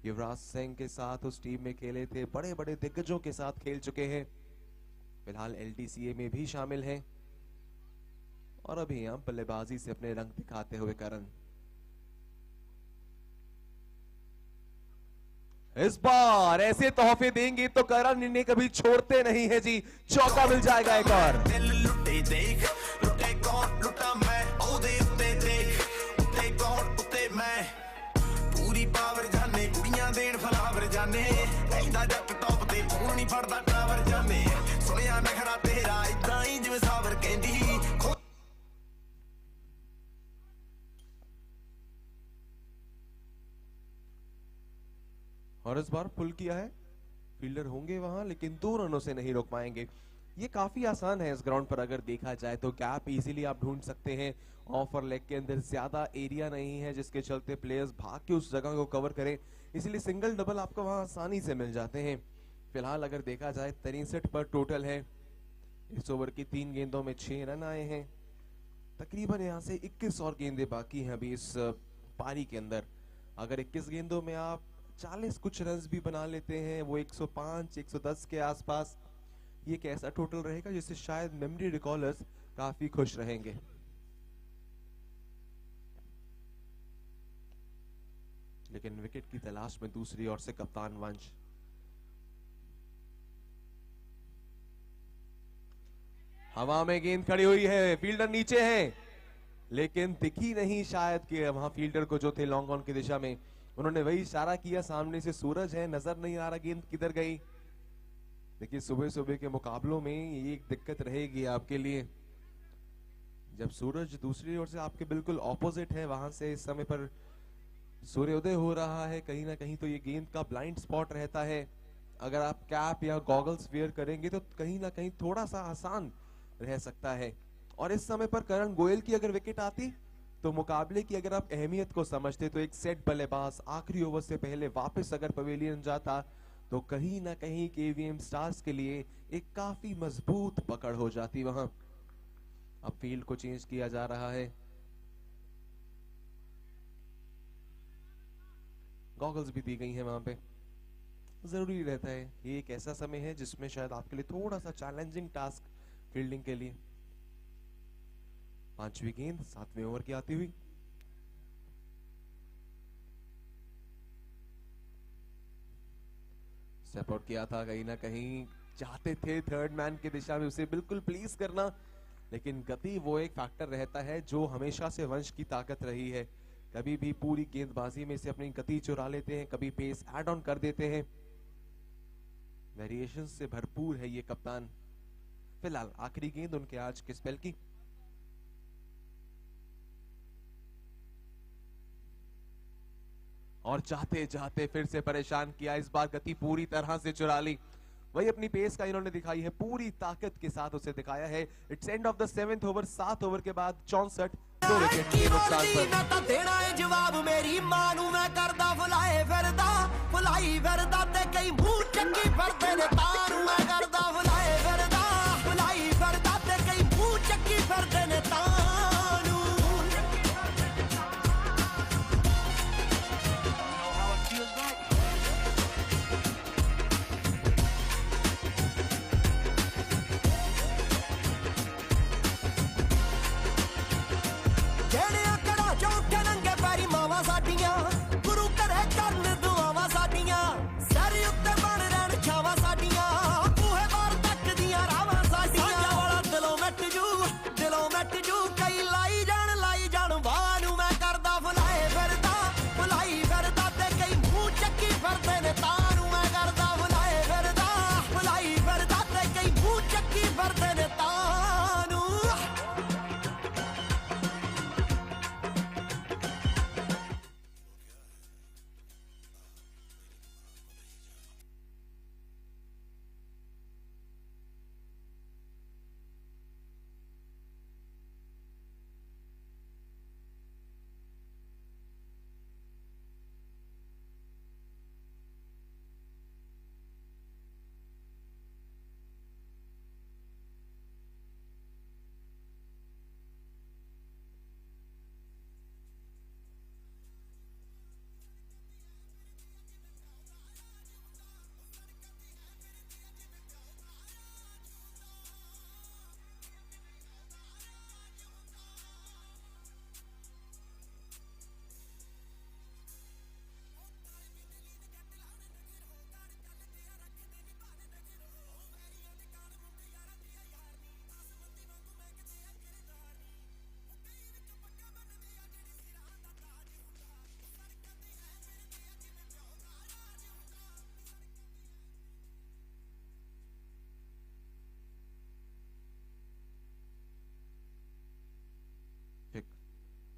Speaker 10: युवराज सिंह के साथ उस टीम में खेले थे, बड़े बड़े दिग्गजों के साथ खेल चुके हैं, फिलहाल एलटीसीए में भी शामिल हैं और अभी यहां बल्लेबाजी से अपने रंग दिखाते हुए करण। इस बार ऐसे तोहफे देंगे तो करण इन्हें कभी छोड़ते नहीं है जी। चौका मिल जाएगा एक और।
Speaker 9: दिल लुटे देख, लुटे कौन लुटा मैं, ओदे उत्ते देख, उत्ते कौन उत्ते मैं, पूरी पावर जाने कुड़ियां देन फलावर जाने, ऐदा जट टॉप ते फोन नहीं फड़दा टावर जाने, सुनिया नखरा तेरा इदां ही जिवें सावर कहंदी।
Speaker 10: और इस बार पुल किया है, फील्डर होंगे वहां लेकिन 2 रनों से नहीं रोक पाएंगे। ये काफी आसान है इस ग्राउंड पर, अगर देखा जाए तो गैप इजीली आप ढूंढ सकते हैं। ऑफ और लेग के अंदर ज्यादा एरिया नहीं है जिसके चलते प्लेयर्स भाग के उस जगह को कवर करें, इसलिए सिंगल डबल आपको वहां आसानी से मिल जाते हैं। फिलहाल अगर देखा जाए 63 पर टोटल है। इस ओवर की 3 गेंदों में 6 रन आए हैं। तकरीबन यहाँ से 21 और गेंदें बाकी हैं अभी इस पारी के अंदर। अगर 21 गेंदों में आप 40 कुछ रन्स भी बना लेते हैं, वो 105 110 के आसपास, ये एक ऐसा टोटल रहेगा जिससे शायद मेमोरी रिकॉलर्स काफी खुश रहेंगे। लेकिन विकेट की तलाश में दूसरी ओर से कप्तान वंश। हवा में गेंद खड़ी हुई है, फील्डर नीचे है, लेकिन दिखी नहीं शायद कि वहां फील्डर को जो थे लॉन्ग ऑन की दिशा में, उन्होंने वही इशारा किया। सामने से सूरज है, नजर नहीं आ रहा गेंद किधर गई। देखिए सुबह सुबह के मुकाबलों में ये एक दिक्कत रहेगी आपके लिए, जब सूरज दूसरी ओर से आपके बिल्कुल ऑपोजिट है, वहां से इस समय पर सूर्योदय हो रहा है, कहीं ना कहीं तो ये गेंद का ब्लाइंड स्पॉट रहता है। अगर आप कैप या गॉगल्स वेयर करेंगे तो कहीं ना कहीं थोड़ा सा आसान रह सकता है। और इस समय पर करण गोयल की अगर विकेट आती तो मुकाबले की अगर आप अहमियत को समझते तो एक सेट बल्लेबाज आखिरी ओवर से पहले वापस अगर पवेलियन जाता तो कहीं ना कहीं केवीएम स्टार्स के लिए एक काफी मजबूत पकड़ हो जाती वहां। अब फील्ड को चेंज किया जा रहा है, गॉगल्स भी दी गई हैं वहां पे। जरूरी रहता है, ये एक ऐसा समय है जिसमें शायद आपके लिए थोड़ा सा चैलेंजिंग टास्क फील्डिंग के लिए। 5वीं गेंद 7वें ओवर की आती हुई, स्टेप आउट किया था, कहीं ना कहीं चाहते थे थर्ड मैन की दिशा में उसे बिल्कुल प्लीज करना, लेकिन गति वो एक फैक्टर रहता है जो हमेशा से वंश की ताकत रही है। कभी भी पूरी गेंदबाजी में से अपनी गति चुरा लेते हैं, कभी पेस ऐड ऑन कर देते हैं। वेरिएशन से भरपूर है ये कप्तान। फिलहाल आखिरी गेंद उनके आज के स्पेल की, और चाहते चाहते फिर से परेशान किया, इस बार गति पूरी तरह से चुरा ली। वही अपनी पेस का इन्होंने दिखाई है, पूरी ताकत के साथ उसे दिखाया है। It's end of the 7th over, 7 over के बाद 64 2 विकेट के नुकसान पर।
Speaker 9: देना है जवाब मेरी मां नू मैं करदा फुलाए फिरदा ते कई मुंह चंगी फिरदे ने तारू मैं करदा फुलाए फिरदा ते कई मुंह चंगी फिरदे ने तारू। जेड़े अकड़ा चौथे नंगे पैरी मावा साडियां, गुरु करे करन दुआवां साडियां, सर उत्ते बन रहन छावां साडियां,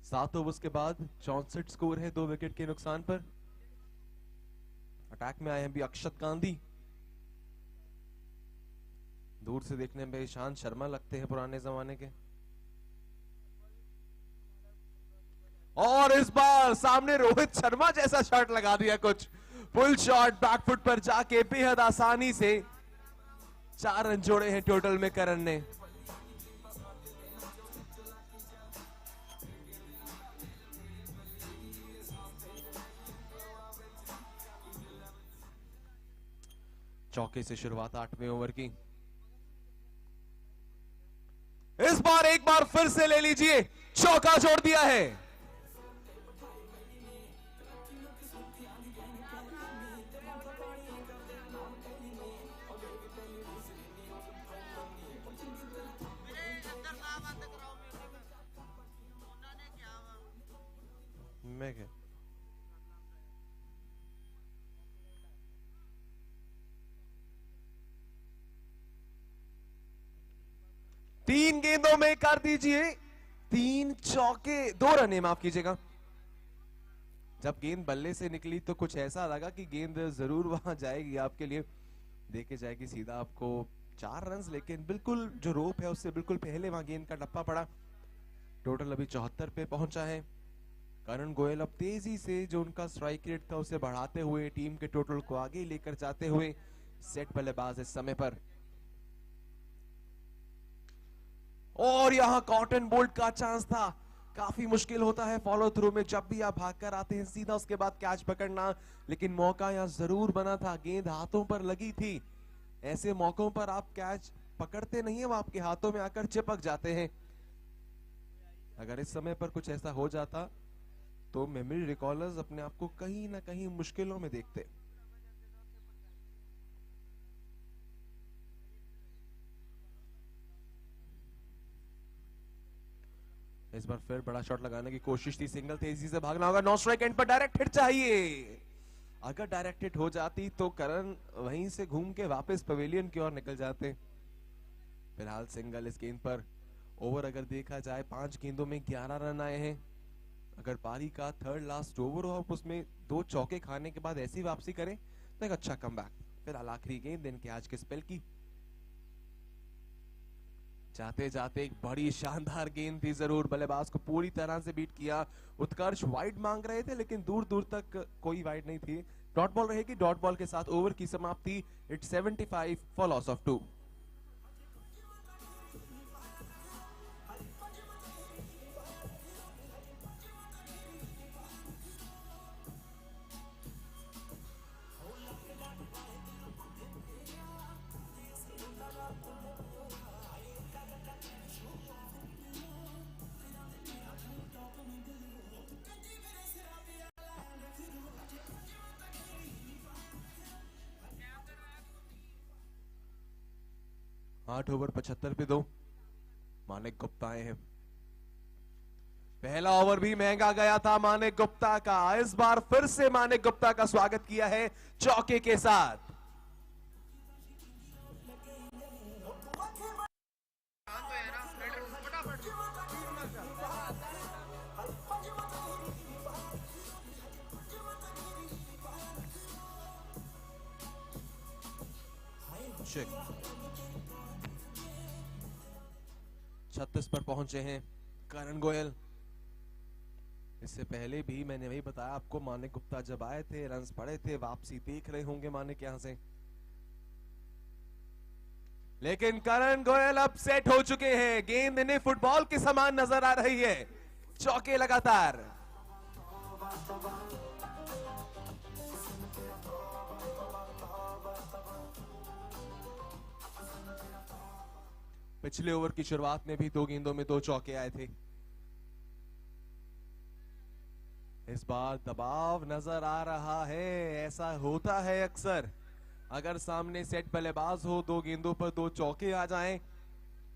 Speaker 10: 7 ओवर्स के बाद 64 स्कोर है 2 विकेट के नुकसान पर। अटैक में आए हैं भी अक्षत गांधी, दूर से देखने में ईशांत शर्मा लगते हैं पुराने जमाने के। और इस बार सामने रोहित शर्मा जैसा शॉट लगा दिया, कुछ फुल शॉट बैकफुट पर जाके बेहद आसानी से 4 रन जोड़े हैं टोटल में करण ने। चौके से शुरुआत 8वें ओवर की। इस बार एक बार फिर से ले लीजिए, चौका जोड़ दिया है। मैं क्या 3 गेंदों में कर दीजिए 3 चौके, 2 रन, माफ कीजिएगा। जब गेंद बल्ले से निकली तो कुछ ऐसा लगा कि गेंद जरूर वहां जाएगी आपके लिए, देखे जाएगी सीधा आपको 4 रन, लेकिन बिल्कुल जो रोप है उससे बिल्कुल पहले वहां गेंद का टप्पा पड़ा। टोटल अभी 74 पे पहुंचा है। करण गोयल अब तेजी से जो उनका स्ट्राइक रेट था उसे बढ़ाते हुए टीम के टोटल को आगे लेकर जाते हुए सेट बल्लेबाज इस समय पर। और यहां कॉटन बोल्ट का चांस था, काफी मुश्किल होता है फॉलो थ्रू में जब भी आप भागकर आते हैं सीधा उसके बाद कैच पकड़ना, लेकिन मौका यहां जरूर बना था, गेंद हाथों पर लगी थी। ऐसे मौकों पर आप कैच पकड़ते नहीं है, वो आपके हाथों में आकर चिपक जाते हैं। अगर इस समय पर कुछ ऐसा हो जाता तो मेमोरी रिकॉलर्स अपने आप को कहीं ना कहीं मुश्किलों में देखते। इस बार फिर बड़ा शॉट लगाने की कोशिश थी, सिंगल, तेजी से भागना होगा, नो स्ट्राइक एंड पर डायरेक्ट हिट चाहिए। अगर डायरेक्ट हिट हो जाती तो करण वहीं से घूम के वापस पवेलियन की ओर निकल जाते। फिलहाल सिंगल इस गेंद पर। ओवर अगर देखा जाए 5 गेंदों में 11 रन आए हैं। अगर पारी का 3rd लास्ट ओवर हो आप उसमें 2 चौके खाने के बाद ऐसी वापसी करें तो एक अच्छा कमबैक। फिलहाल आखिरी गेंद इनके आज के स्पेल की। जाते जाते एक बड़ी शानदार गेंद थी, जरूर बल्लेबाज को पूरी तरह से बीट किया। उत्कर्ष वाइड मांग रहे थे लेकिन दूर दूर तक कोई वाइड नहीं थी। डॉट बॉल रहेगी, डॉट बॉल के साथ ओवर की समाप्ति। It's 75 for loss of 2। आठ ओवर 75 पे 2। मानिक गुप्ता आए हैं। पहला ओवर भी महंगा गया था मानिक गुप्ता का, इस बार फिर से मानिक गुप्ता का स्वागत किया है चौके के साथ। चेक 36 पर पहुंचे हैं करण गोयल। इससे पहले भी मैंने वही बताया आपको, मानिक गुप्ता जब आए थे रन्स पड़े थे, वापसी देख रहे होंगे मानिक यहां से। लेकिन करण गोयल अब सेट हो चुके हैं, गेंद इन्हें फुटबॉल के समान नजर आ रही है। चौके लगातार। पिछले ओवर की शुरुआत में भी 2 गेंदों में 2 चौके आए थे। इस बार दबाव नजर आ रहा है, ऐसा होता है अक्सर। अगर सामने सेट बल्लेबाज हो, 2 गेंदों पर 2 चौके आ जाएं,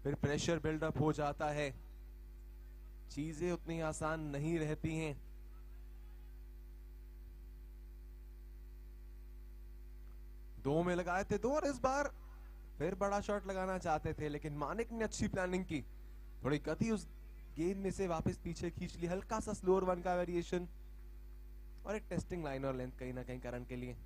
Speaker 10: फिर प्रेशर बिल्डअप हो जाता है, चीजें उतनी आसान नहीं रहती हैं। दो में लगाए थे 2 और इस बार फिर बड़ा शॉट लगाना चाहते थे, लेकिन मानिक ने अच्छी प्लानिंग की, थोड़ी गति उस गेंद में से वापस पीछे खींच ली, हल्का सा स्लोअर वन का वेरिएशन और एक टेस्टिंग लाइन और लेंथ कहीं ना कहीं करण के लिए।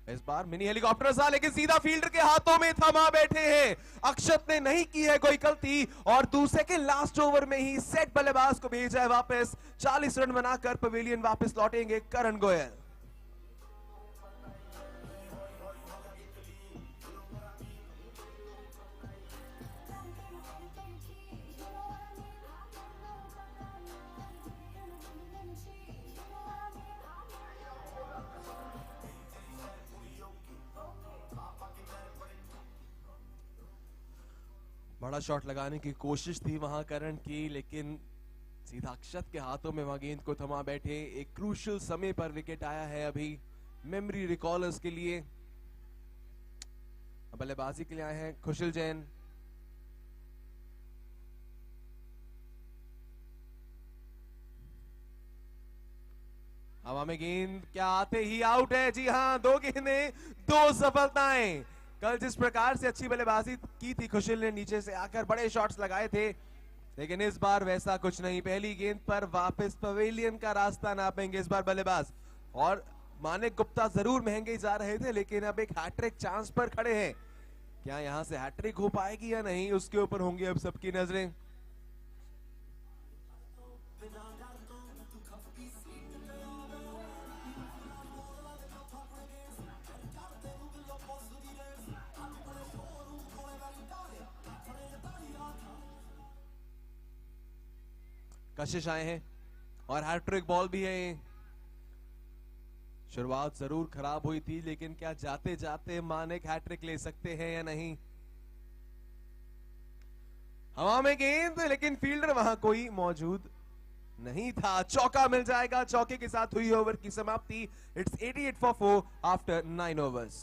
Speaker 10: इस बार मिनी हेलीकॉप्टर सा लेकिन सीधा फील्डर के हाथों में थमा बैठे हैं। अक्षत ने नहीं की है कोई गलती और दूसरे के लास्ट ओवर में ही सेट बल्लेबाज को भेजा है वापस। 40 रन बनाकर पवेलियन वापस लौटेंगे करण गोयल। बड़ा शॉट लगाने की कोशिश थी वहां करण की, लेकिन सीधा अक्षत के हाथों में वहां गेंद को थमा बैठे। एक क्रूशियल समय पर विकेट आया है अभी मेमोरी रिकॉलर्स के लिए। बल्लेबाजी के लिए आए हैं खुशल जैन। हवा में गेंद क्या आते ही आउट है। जी हां, 2 गेंदें 2 सफलताएं। कल जिस प्रकार से अच्छी बल्लेबाजी की थी खुशल ने, नीचे से आकर बड़े शॉट्स लगाए थे, लेकिन इस बार वैसा कुछ नहीं। पहली गेंद पर वापस पवेलियन का रास्ता नापेंगे इस बार बल्लेबाज। और मानिक गुप्ता जरूर महंगे जा रहे थे, लेकिन अब एक हैट्रिक चांस पर खड़े हैं। क्या यहां से हैट्रिक हो पाएगी या नहीं, उसके ऊपर होंगी अब सबकी नजरें। कशिश आए हैं और हैट्रिक बॉल भी है। शुरुआत जरूर खराब हुई थी, लेकिन क्या जाते जाते मानिक हैट्रिक ले सकते हैं या नहीं। हवा में गेंद, लेकिन फील्डर वहां कोई मौजूद नहीं था। चौका मिल जाएगा। चौके के साथ हुई ओवर की समाप्ति। It's 88 for 4 after 9 overs।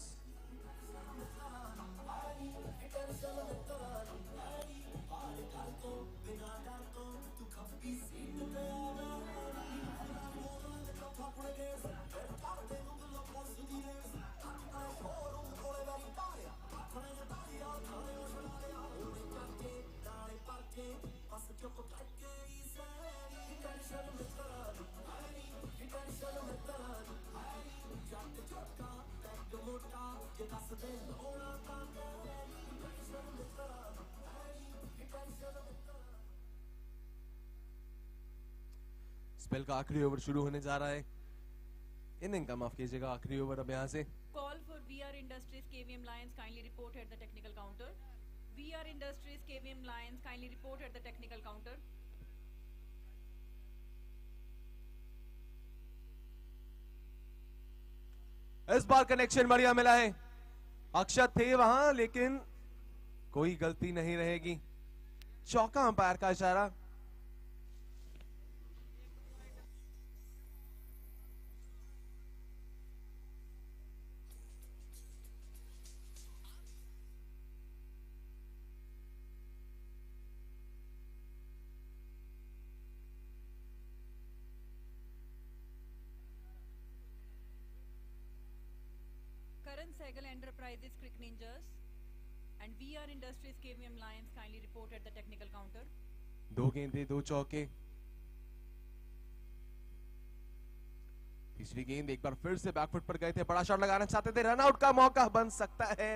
Speaker 10: Spell का आखिरी ओवर शुरू होने जा रहा है। इनिंग का माफ कीजिएगा, आखिरी ओवर अब यहां से।
Speaker 11: Call for VR Industries KVM Lions, kindly report at the technical counter. VR Industries KVM Lions, kindly report at the technical counter.
Speaker 10: इस बार कनेक्शन बढ़िया मिला है। अक्षत थे वहां, लेकिन कोई गलती नहीं रहेगी। चौका अंपायर का इशारा।
Speaker 11: Karan Sehgal Enterprises Crick Ninjas and VR Industries KVM Lions, kindly report at the technical counter.
Speaker 10: 2 गेंदें 2 चौके। तीसरी गेंद एक बार फिर से बैकफुट पर गए थे, बड़ा शॉट लगाना चाहते थे, रन आउट का मौका बन सकता है,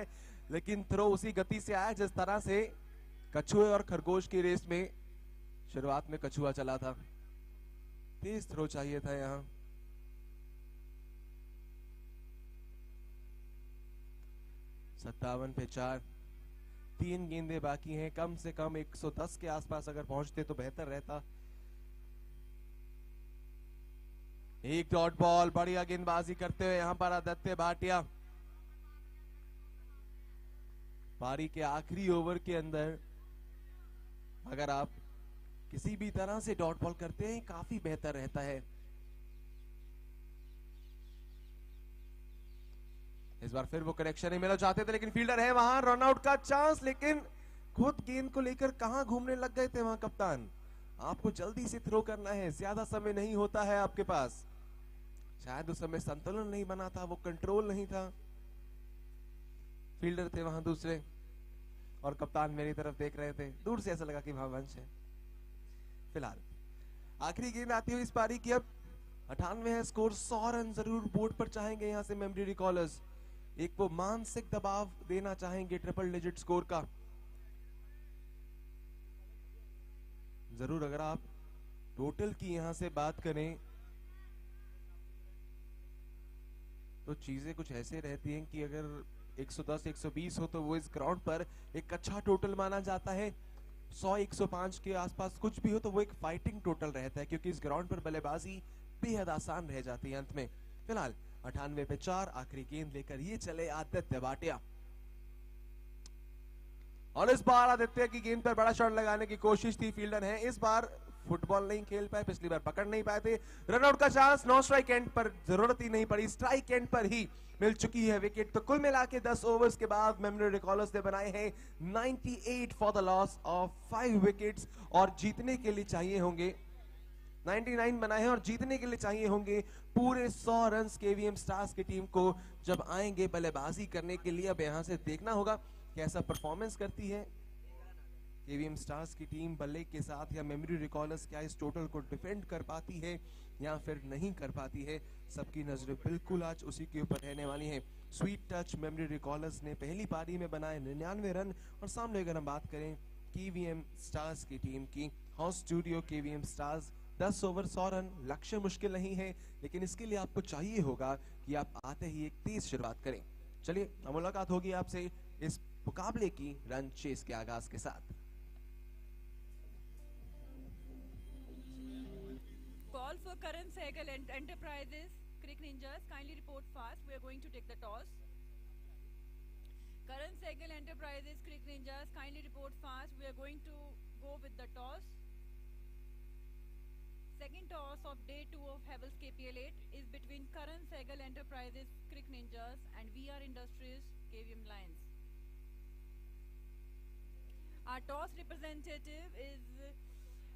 Speaker 10: लेकिन थ्रो उसी गति से आया जिस तरह से कछुए और खरगोश की रेस में शुरुआत में कछुआ चला था। तेज थ्रो चाहिए था यहां। सत्तावन पे 4। 3 गेंदें बाकी हैं। कम से कम 110 के आसपास अगर पहुंचते तो बेहतर रहता। एक डॉट बॉल, बढ़िया गेंदबाजी करते हुए यहां पर आदित्य भाटिया। पारी के आखिरी ओवर के अंदर अगर आप किसी भी तरह से डॉट बॉल करते हैं काफी बेहतर रहता है। इस बार फिर वो कनेक्शन नहीं मिला चाहते थे, लेकिन फील्डर है वहां, रन आउट का चांस, लेकिन खुद गेंद को लेकर कहां घूमने लग गए थे वहां कप्तान। आपको जल्दी से थ्रो करना है, ज्यादा समय नहीं होता है आपके पास। शायद उस समय संतुलन नहीं बना था, वो कंट्रोल नहीं था। फील्डर थे वहां दूसरे। और कप्तान मेरी तरफ देख रहे थे, दूर से ऐसा लगा कि वहां वंश है। फिलहाल आखिरी गेंद आती हुई इस पारी की, अब 98 है स्कोर, 100 रन जरूर बोर्ड पर चाहेंगे यहाँ से मेमोरी रिकॉलर्स। एक वो मानसिक दबाव देना चाहेंगे ट्रिपल डिजिट स्कोर का। जरूर अगर आप टोटल की यहां से बात करें तो चीजें कुछ ऐसे रहती हैं कि अगर 110 120 हो तो वो इस ग्राउंड पर एक अच्छा टोटल माना जाता है। 100 105 के आसपास कुछ भी हो तो वो एक फाइटिंग टोटल रहता है, क्योंकि इस ग्राउंड पर बल्लेबाजी बेहद आसान रह जाती है अंत में। फिलहाल 98 पे 4, आखिरी गेंद लेकर ये चले आदित्य भाटिया। और इस बार आदित्य की गेंद पर बड़ा शॉट लगाने की कोशिश थी, फील्डर है, इस बार फुटबॉल नहीं खेल पाए, पिछली बार पकड़ नहीं पाए थे। रनआउट का चांस, नो स्ट्राइक एंड पर जरूरत ही नहीं पड़ी, स्ट्राइक एंड पर ही मिल चुकी है विकेट। तो कुल मिला के 10 ओवर्स के बाद मेमोरी रिकॉलर्स ने बनाए हैं 98 for the loss of 5 wickets, और जीतने के लिए चाहिए होंगे 99 बनाए हैं, और जीतने के लिए चाहिए होंगे पूरे 100 रन्स केवीएम स्टार्स की टीम को जब आएंगे बल्लेबाजी करने के लिए। अब यहां से देखना होगा कैसा परफॉर्मेंस करती है केवीएम स्टार्स की टीम बल्ले के साथ, या मेमोरी रिकॉलर्स क्या इस टोटल को डिफेंड कर पाती है या फिर नहीं कर पाती है। सबकी नजरें बिल्कुल आज उसी के ऊपर रहने वाली हैं। स्वीट टच मेमोरी रिकॉलर्स ने पहली पारी में बनाए 99 रन, और सामने अगर हम बात करें केवीएम स्टार्स की टीम की, house studio KVM stars 10 over 100 run, लक्ष्य मुश्किल नहीं है, लेकिन इसके लिए आपको चाहिए होगा कि आप आते ही एक तेज शुरुआत करें। चलिए मुलाकात होगी आपसे इस मुकाबले की रन चेस के आगाज के साथ।
Speaker 11: Call for Karan Sehgal and Enterprises, Crick Ninjas, kindly report fast. We are going to take the toss. Karan Sehgal Enterprises, Crick Ninjas, kindly report fast. We are going to go with the toss. Second toss of day 2 of Havells KPL 8 is between Karan Sehgal Enterprises, Crick Ninjas and VR Industries, KVM Lions. Our toss representative is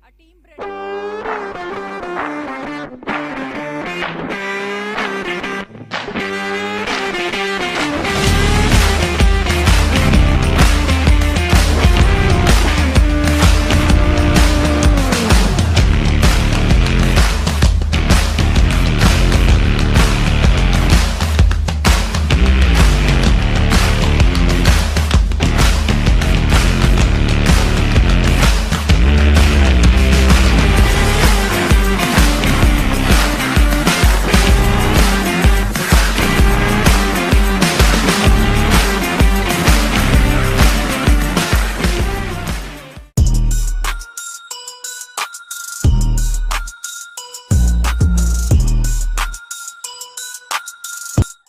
Speaker 11: a team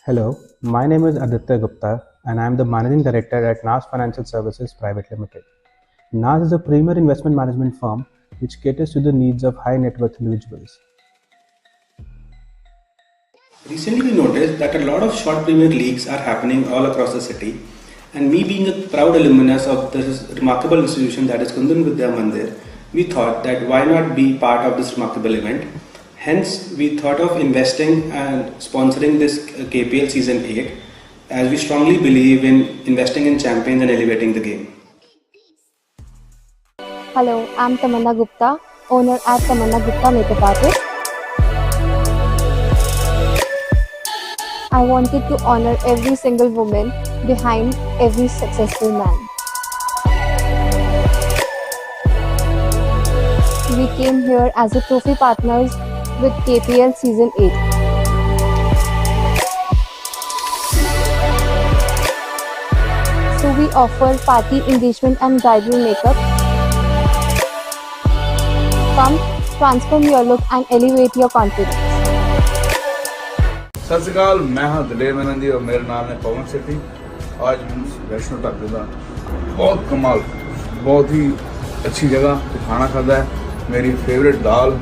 Speaker 4: Hello, my name is Aditya Gupta and I am the Managing Director at NAS Financial Services Private Limited. NAS is a premier investment management firm which caters to the needs of high net worth individuals.
Speaker 5: Recently we noticed that a lot of short Premier Leagues are happening all across the city, and me being a proud alumnus of this remarkable institution that is Kundan Vidya Mandir, we thought that why not be part of this remarkable event. Hence, we thought of investing and sponsoring this KPL Season 8, as we strongly believe in investing in champions and elevating the game.
Speaker 6: Hello, I'm Tamanna Gupta, owner at Tamanna Gupta Makeup Artist. I wanted to honor every single woman behind every successful man. We came here as a trophy partners with KPL Season 8. So we offer party engagement and bridal makeup. Come, transform your look and elevate your confidence.
Speaker 7: सत श्री अकाल, मैं हाँ दलेर मेहनती और मेरा नाम है पवन सेठी। आज वैष्णो ढाबे का बहुत कमाल, बहुत ही अच्छी जगह पे खाना खाता है। मेरी फेवरेट दाल,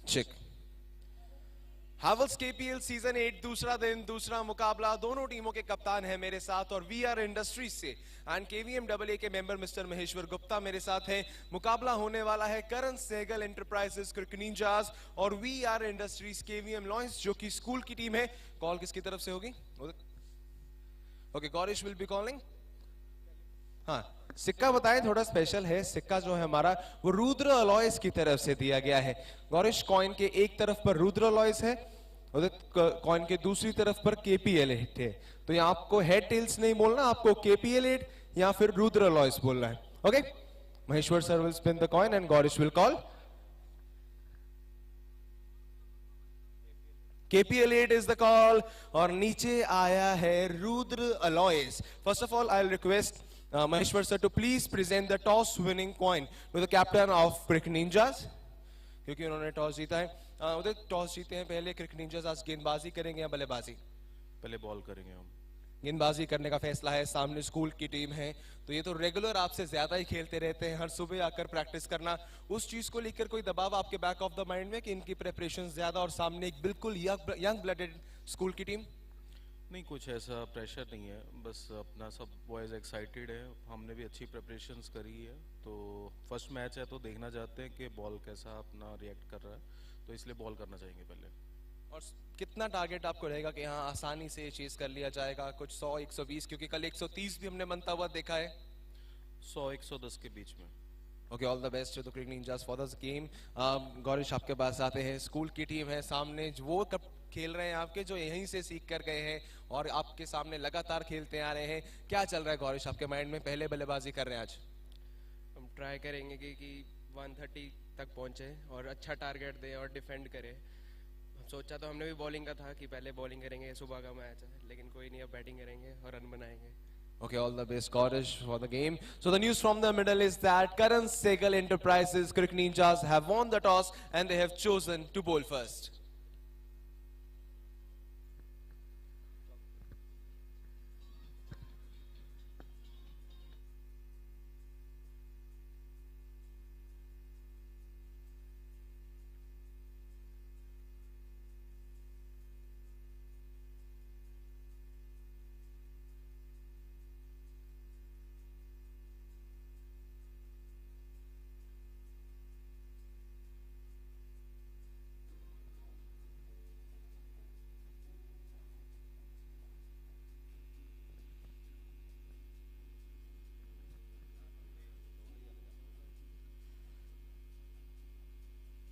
Speaker 10: चेक हैवेल्स केपीएल सीजन 8 दूसरा दिन दूसरा मुकाबला, दोनों टीमों के कप्तान हैं मेरे साथ और वीआर इंडस्ट्रीज से एंड केवीएम AA के मेंबर मिस्टर महेश्वर गुप्ता मेरे साथ हैं। मुकाबला होने वाला है करण सहगल एंटरप्राइजेस क्रिक निंजास और वीआर इंडस्ट्रीज केवीएम लॉयंस जो कि स्कूल की टीम है। कॉल किसकी तरफ से होगी? Okay, Gaurish will be calling. हाँ, सिक्का बताएं, थोड़ा स्पेशल है सिक्का जो है हमारा, वो रुद्र अलॉयस की तरफ से दिया गया है। गौरीश, कॉइन के एक तरफ पर रुद्र अलॉयस है, कॉइन के दूसरी तरफ पर KPL8 है। तो यहाँ आपको हेड टेल्स नहीं बोलना, आपको KPL8 या फिर रुद्र अलॉयस बोलना है। Okay, Maheshwar sir will spin the coin and Gaurish will call. KPL8 is the call और नीचे आया है Rudra Aloys. First of all I will request Maheshwar sir to please present the toss winning coin to the captain of Crick Ninjas, क्योंकि उन्होंने टॉस जीता है। उधर टॉस जीते हैं पहले क्रिक निंजास, आज गेंदबाजी करेंगे या बल्लेबाजी?
Speaker 3: पहले बॉल करेंगे हम।
Speaker 10: गेंदबाजी करने का फैसला है, सामने स्कूल की टीम है तो ये तो रेगुलर आपसे ज्यादा ही खेलते रहते हैं, हर सुबह आकर प्रैक्टिस करना, उस चीज को लेकर कोई दबाव आपके बैक ऑफ द माइंड में कि इनकी प्रिपरेशन ज्यादा और सामने एक बिल्कुल यंग ब्लडेड स्कूल की टीम?
Speaker 3: नहीं, कुछ ऐसा प्रेशर नहीं है, बस अपना सब बॉयज एक्साइटेड है, हमने भी अच्छी प्रिपरेशंस करी है। तो फर्स्ट मैच है तो देखना चाहते हैं कि बॉल कैसा अपना रिएक्ट कर रहा है, तो इसलिए बॉल करना चाहेंगे पहले।
Speaker 10: और कितना टारगेट आपको रहेगा कि हाँ आसानी से चेज कर लिया जाएगा? कुछ 100 120, क्योंकि कल 130 भी हमने बनता हुआ देखा है।
Speaker 3: 100 110 के बीच में।
Speaker 10: Okay, all the best to the crick ninjas for this game. Gaurish आपके पास आते हैं, स्कूल की टीम है सामने, वो कब खेल रहे हैं आपके जो यहीं से सीख कर गए हैं और आपके सामने लगातार खेलते आ रहे हैं, क्या चल रहा है गौरीश आपके माइंड में? पहले बल्लेबाजी कर रहे हैं आज।
Speaker 12: हम ट्राई करेंगे कि 130 तक पहुंचे और अच्छा टारगेट दे और डिफेंड करे। सोचा तो हमने भी बॉलिंग का था कि पहले बॉलिंग करेंगे, सुबह का मैच है, लेकिन कोई नहीं, अब बैटिंग करेंगे और रन बनाएंगे।
Speaker 10: Okay, all the best, Gorish, for the game. So the news from the middle is that Karan Sehgal Enterprises Crick Ninjas have won the toss and they have chosen to bowl first.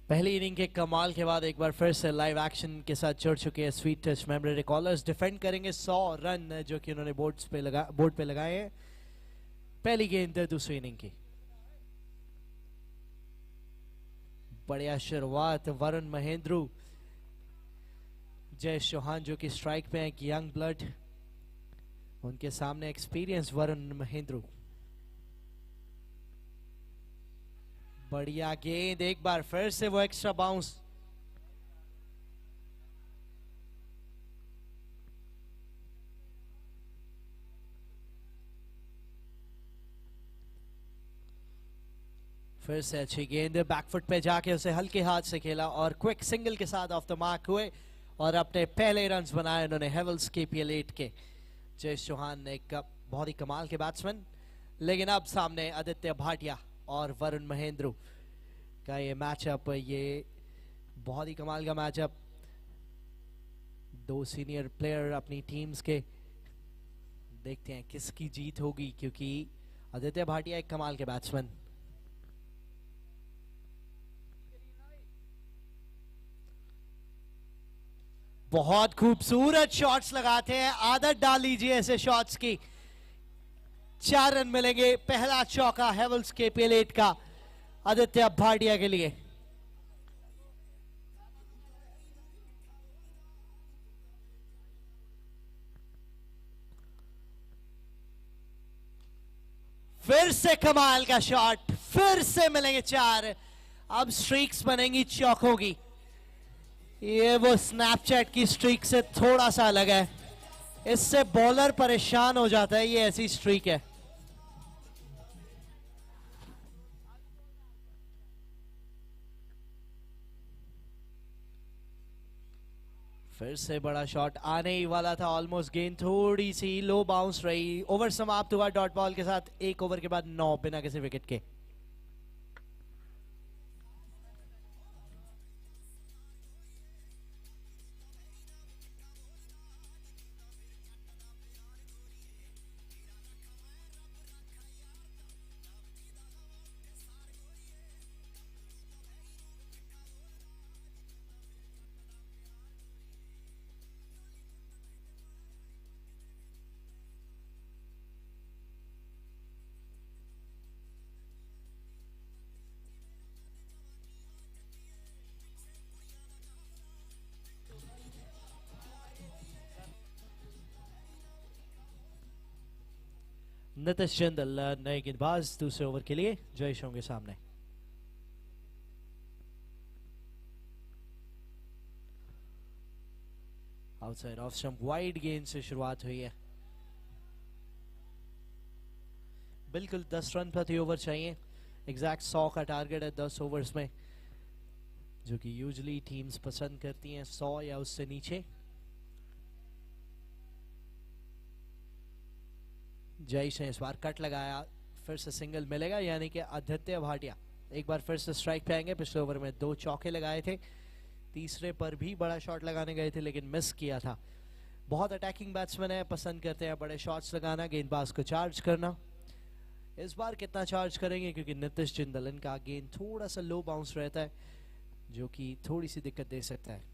Speaker 1: पहली इनिंग के कमाल के बाद एक बार फिर से लाइव एक्शन के साथ जुड़ चुके हैं स्वीट टच मेमोरी रिकॉलर्स। डिफेंड करेंगे 100 रन जो कि उन्होंने बोर्ड पे लगाए हैं। पहली गेंद दूसरी इनिंग की। बढ़िया शुरुआत वरुण महेंद्रू, जय चौहान जो कि स्ट्राइक पे हैं, यंग ब्लड, उनके सामने एक्सपीरियंस वरुण महेंद्रू। बढ़िया गेंद, एक बार फिर से वो एक्स्ट्रा बाउंस। फिर से अच्छी गेंद, बैकफुट पे जाके उसे हल्के हाथ से खेला और क्विक सिंगल के साथ ऑफ द मार्क हुए और अपने पहले रन्स बनाए उन्होंने हैवेल्स KPL8 के। जय चौहान ने एक बहुत ही कमाल के बैट्समैन, लेकिन अब सामने आदित्य भाटिया और वरुण महेंद्रू का ये मैचअप, ये बहुत ही कमाल का मैचअप। दो सीनियर प्लेयर अपनी टीम्स के, देखते हैं किसकी जीत होगी, क्योंकि आदित्य भाटिया एक कमाल के बैट्समैन। बहुत खूबसूरत शॉट्स लगाते हैं, आदत डाल लीजिए ऐसे शॉट्स की। 4 रन मिलेंगे, पहला चौका हैवेल्स KPL8 का आदित्य भाटिया के लिए। फिर से कमाल का शॉट, फिर से मिलेंगे 4। अब स्ट्रीक्स बनेंगी चौकों की। ये वो स्नैपचैट की स्ट्रीक से थोड़ा सा अलग है, इससे बॉलर परेशान हो जाता है, ये ऐसी स्ट्रीक है। फिर से बड़ा शॉट आने ही वाला था, ऑलमोस्ट गेंद थोड़ी सी लो बाउंस रही। ओवर समाप्त हुआ डॉट बॉल के साथ, 1 ओवर के बाद 9 बिना किसी विकेट के। नितिश जिंदल नए गेंदबाज दूसरे ओवर के लिए जयेश होंगे सामने। आउटसाइड ऑफ स्टंप वाइड गेंद से शुरुआत हुई है। बिल्कुल 10 रन प्रति ओवर चाहिए, एग्जैक्ट 100 का टारगेट है 10 ओवर्स में, जो कि यूजुअली टीम्स पसंद करती हैं 100 या उससे नीचे। जयेश ने इस बार कट लगाया, फिर से सिंगल मिलेगा, यानी कि आदित्य भाटिया एक बार फिर से स्ट्राइक पे आएंगे। पिछले ओवर में 2 चौके लगाए थे, तीसरे पर भी बड़ा शॉट लगाने गए थे लेकिन मिस किया था। बहुत अटैकिंग बैट्समैन है, पसंद करते हैं बड़े शॉट्स लगाना, गेंदबाज को चार्ज करना। इस बार कितना चार्ज करेंगे, क्योंकि नितिश जिंदल इनका गेंद थोड़ा सा लो बाउंस रहता है, जो कि थोड़ी सी दिक्कत दे सकता है।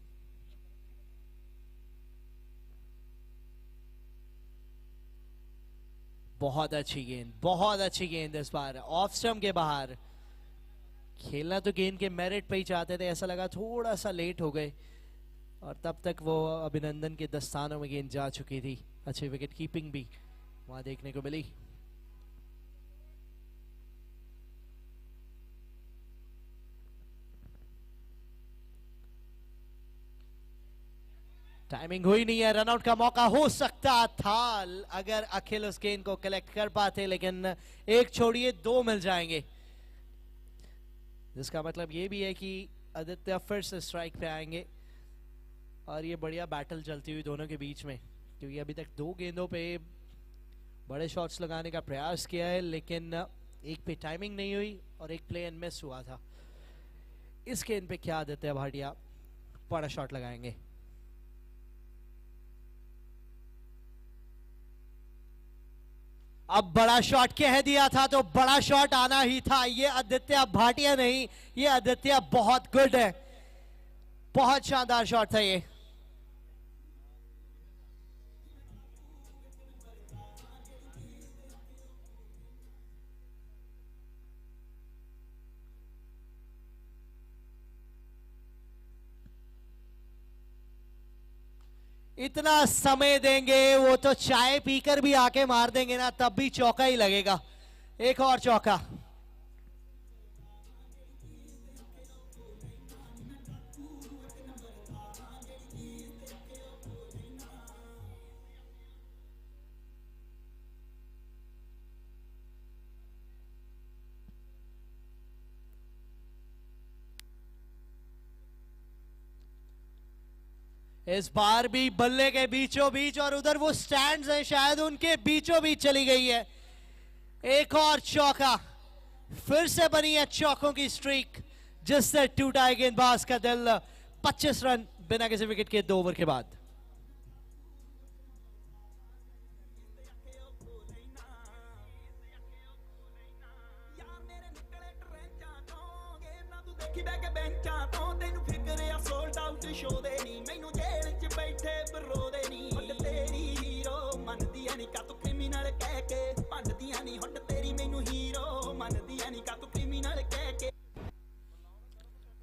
Speaker 1: बहुत अच्छी गेंद, बहुत अच्छी गेंद इस बार ऑफ स्टंप के बाहर। खेलना तो गेंद के मेरिट पे ही चाहते थे, ऐसा लगा थोड़ा सा लेट हो गए और तब तक वो अभिनंदन के दस्तानों में गेंद जा चुकी थी। अच्छी विकेट कीपिंग भी वहां देखने को मिली। टाइमिंग हुई नहीं है, रनआउट का मौका हो सकता था अगर अखिल उस गेंद को कलेक्ट कर पाते, लेकिन एक छोड़िए 2 मिल जाएंगे, जिसका मतलब ये भी है कि आदित्य फिर से स्ट्राइक पे आएंगे। और ये बढ़िया बैटल चलती हुई दोनों के बीच में, क्योंकि अभी तक 2 गेंदों पे बड़े शॉट्स लगाने का प्रयास किया है, लेकिन एक पे टाइमिंग नहीं हुई और एक प्ले एंड मिस हुआ था। इस गेंद पे क्या आदित्य भाटिया बड़ा शॉट लगाएंगे? अब बड़ा शॉट कह दिया था तो बड़ा शॉट आना ही था। ये आदित्य भाटिया नहीं, ये आदित्य बहुत गुड है, बहुत शानदार शॉट था ये। इतना समय देंगे वो तो चाय पीकर भी आके मार देंगे ना, तब भी चौका ही लगेगा। एक और चौका। इस बार भी बल्ले के बीचों बीच, और उधर वो स्टैंड्स हैं शायद उनके बीचों बीच चली गई है। एक और चौका, फिर से बनी है चौकों की स्ट्रीक, जिससे टूटा है गेंदबाज का दिल। 25 रन बिना किसी विकेट के 2 ओवर के बाद।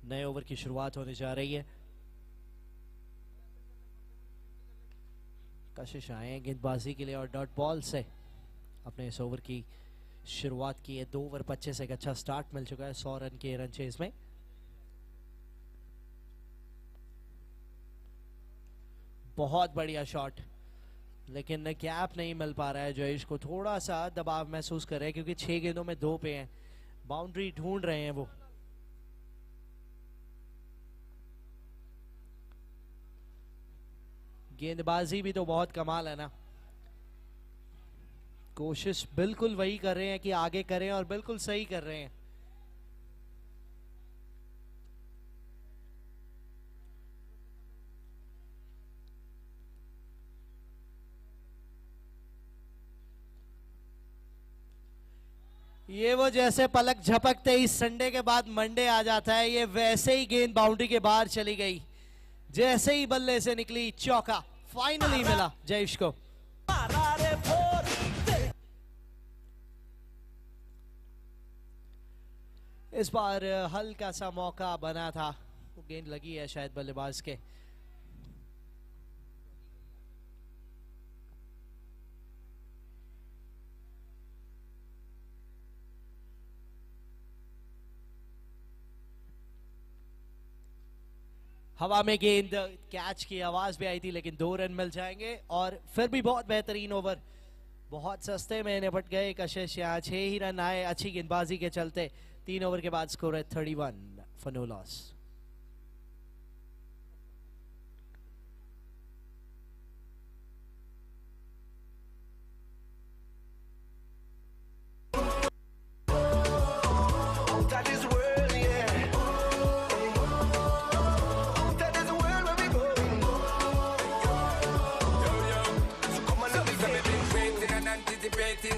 Speaker 1: नए ओवर की शुरुआत होने जा रही है। कशिश आए हैं गेंदबाजी के लिए और डॉट बॉल से अपने इस ओवर की शुरुआत की है। 2 ओवर 25 एक अच्छा स्टार्ट मिल चुका है 100 रन के रन चेज में। बहुत बढ़िया शॉट, लेकिन गैप नहीं मिल पा रहा है। जयेश को थोड़ा सा दबाव महसूस कर रहे हैं, क्योंकि 6 गेंदों में 2 पे हैं, बाउंड्री ढूंढ रहे हैं वो। गेंदबाजी भी तो बहुत कमाल है ना, कोशिश बिल्कुल वही कर रहे हैं कि आगे करें और बिल्कुल सही कर रहे हैं। ये वो जैसे पलक झपकते ही संडे के बाद मंडे आ जाता है, ये वैसे ही गेंद बाउंड्री के बाहर चली गई, जैसे ही बल्ले से निकली चौका फाइनली मिला जयेश को। इस बार हल्का सा मौका बना था, वो गेंद लगी है शायद बल्लेबाज के। हवा में गेंद, कैच की आवाज भी आई थी, लेकिन 2 रन मिल जाएंगे और फिर भी बहुत बेहतरीन ओवर, बहुत सस्ते में निपट गए कशिश। यहाँ 6 ही रन आए अच्छी गेंदबाजी के चलते। 3 ओवर के बाद स्कोर है 31 for no loss.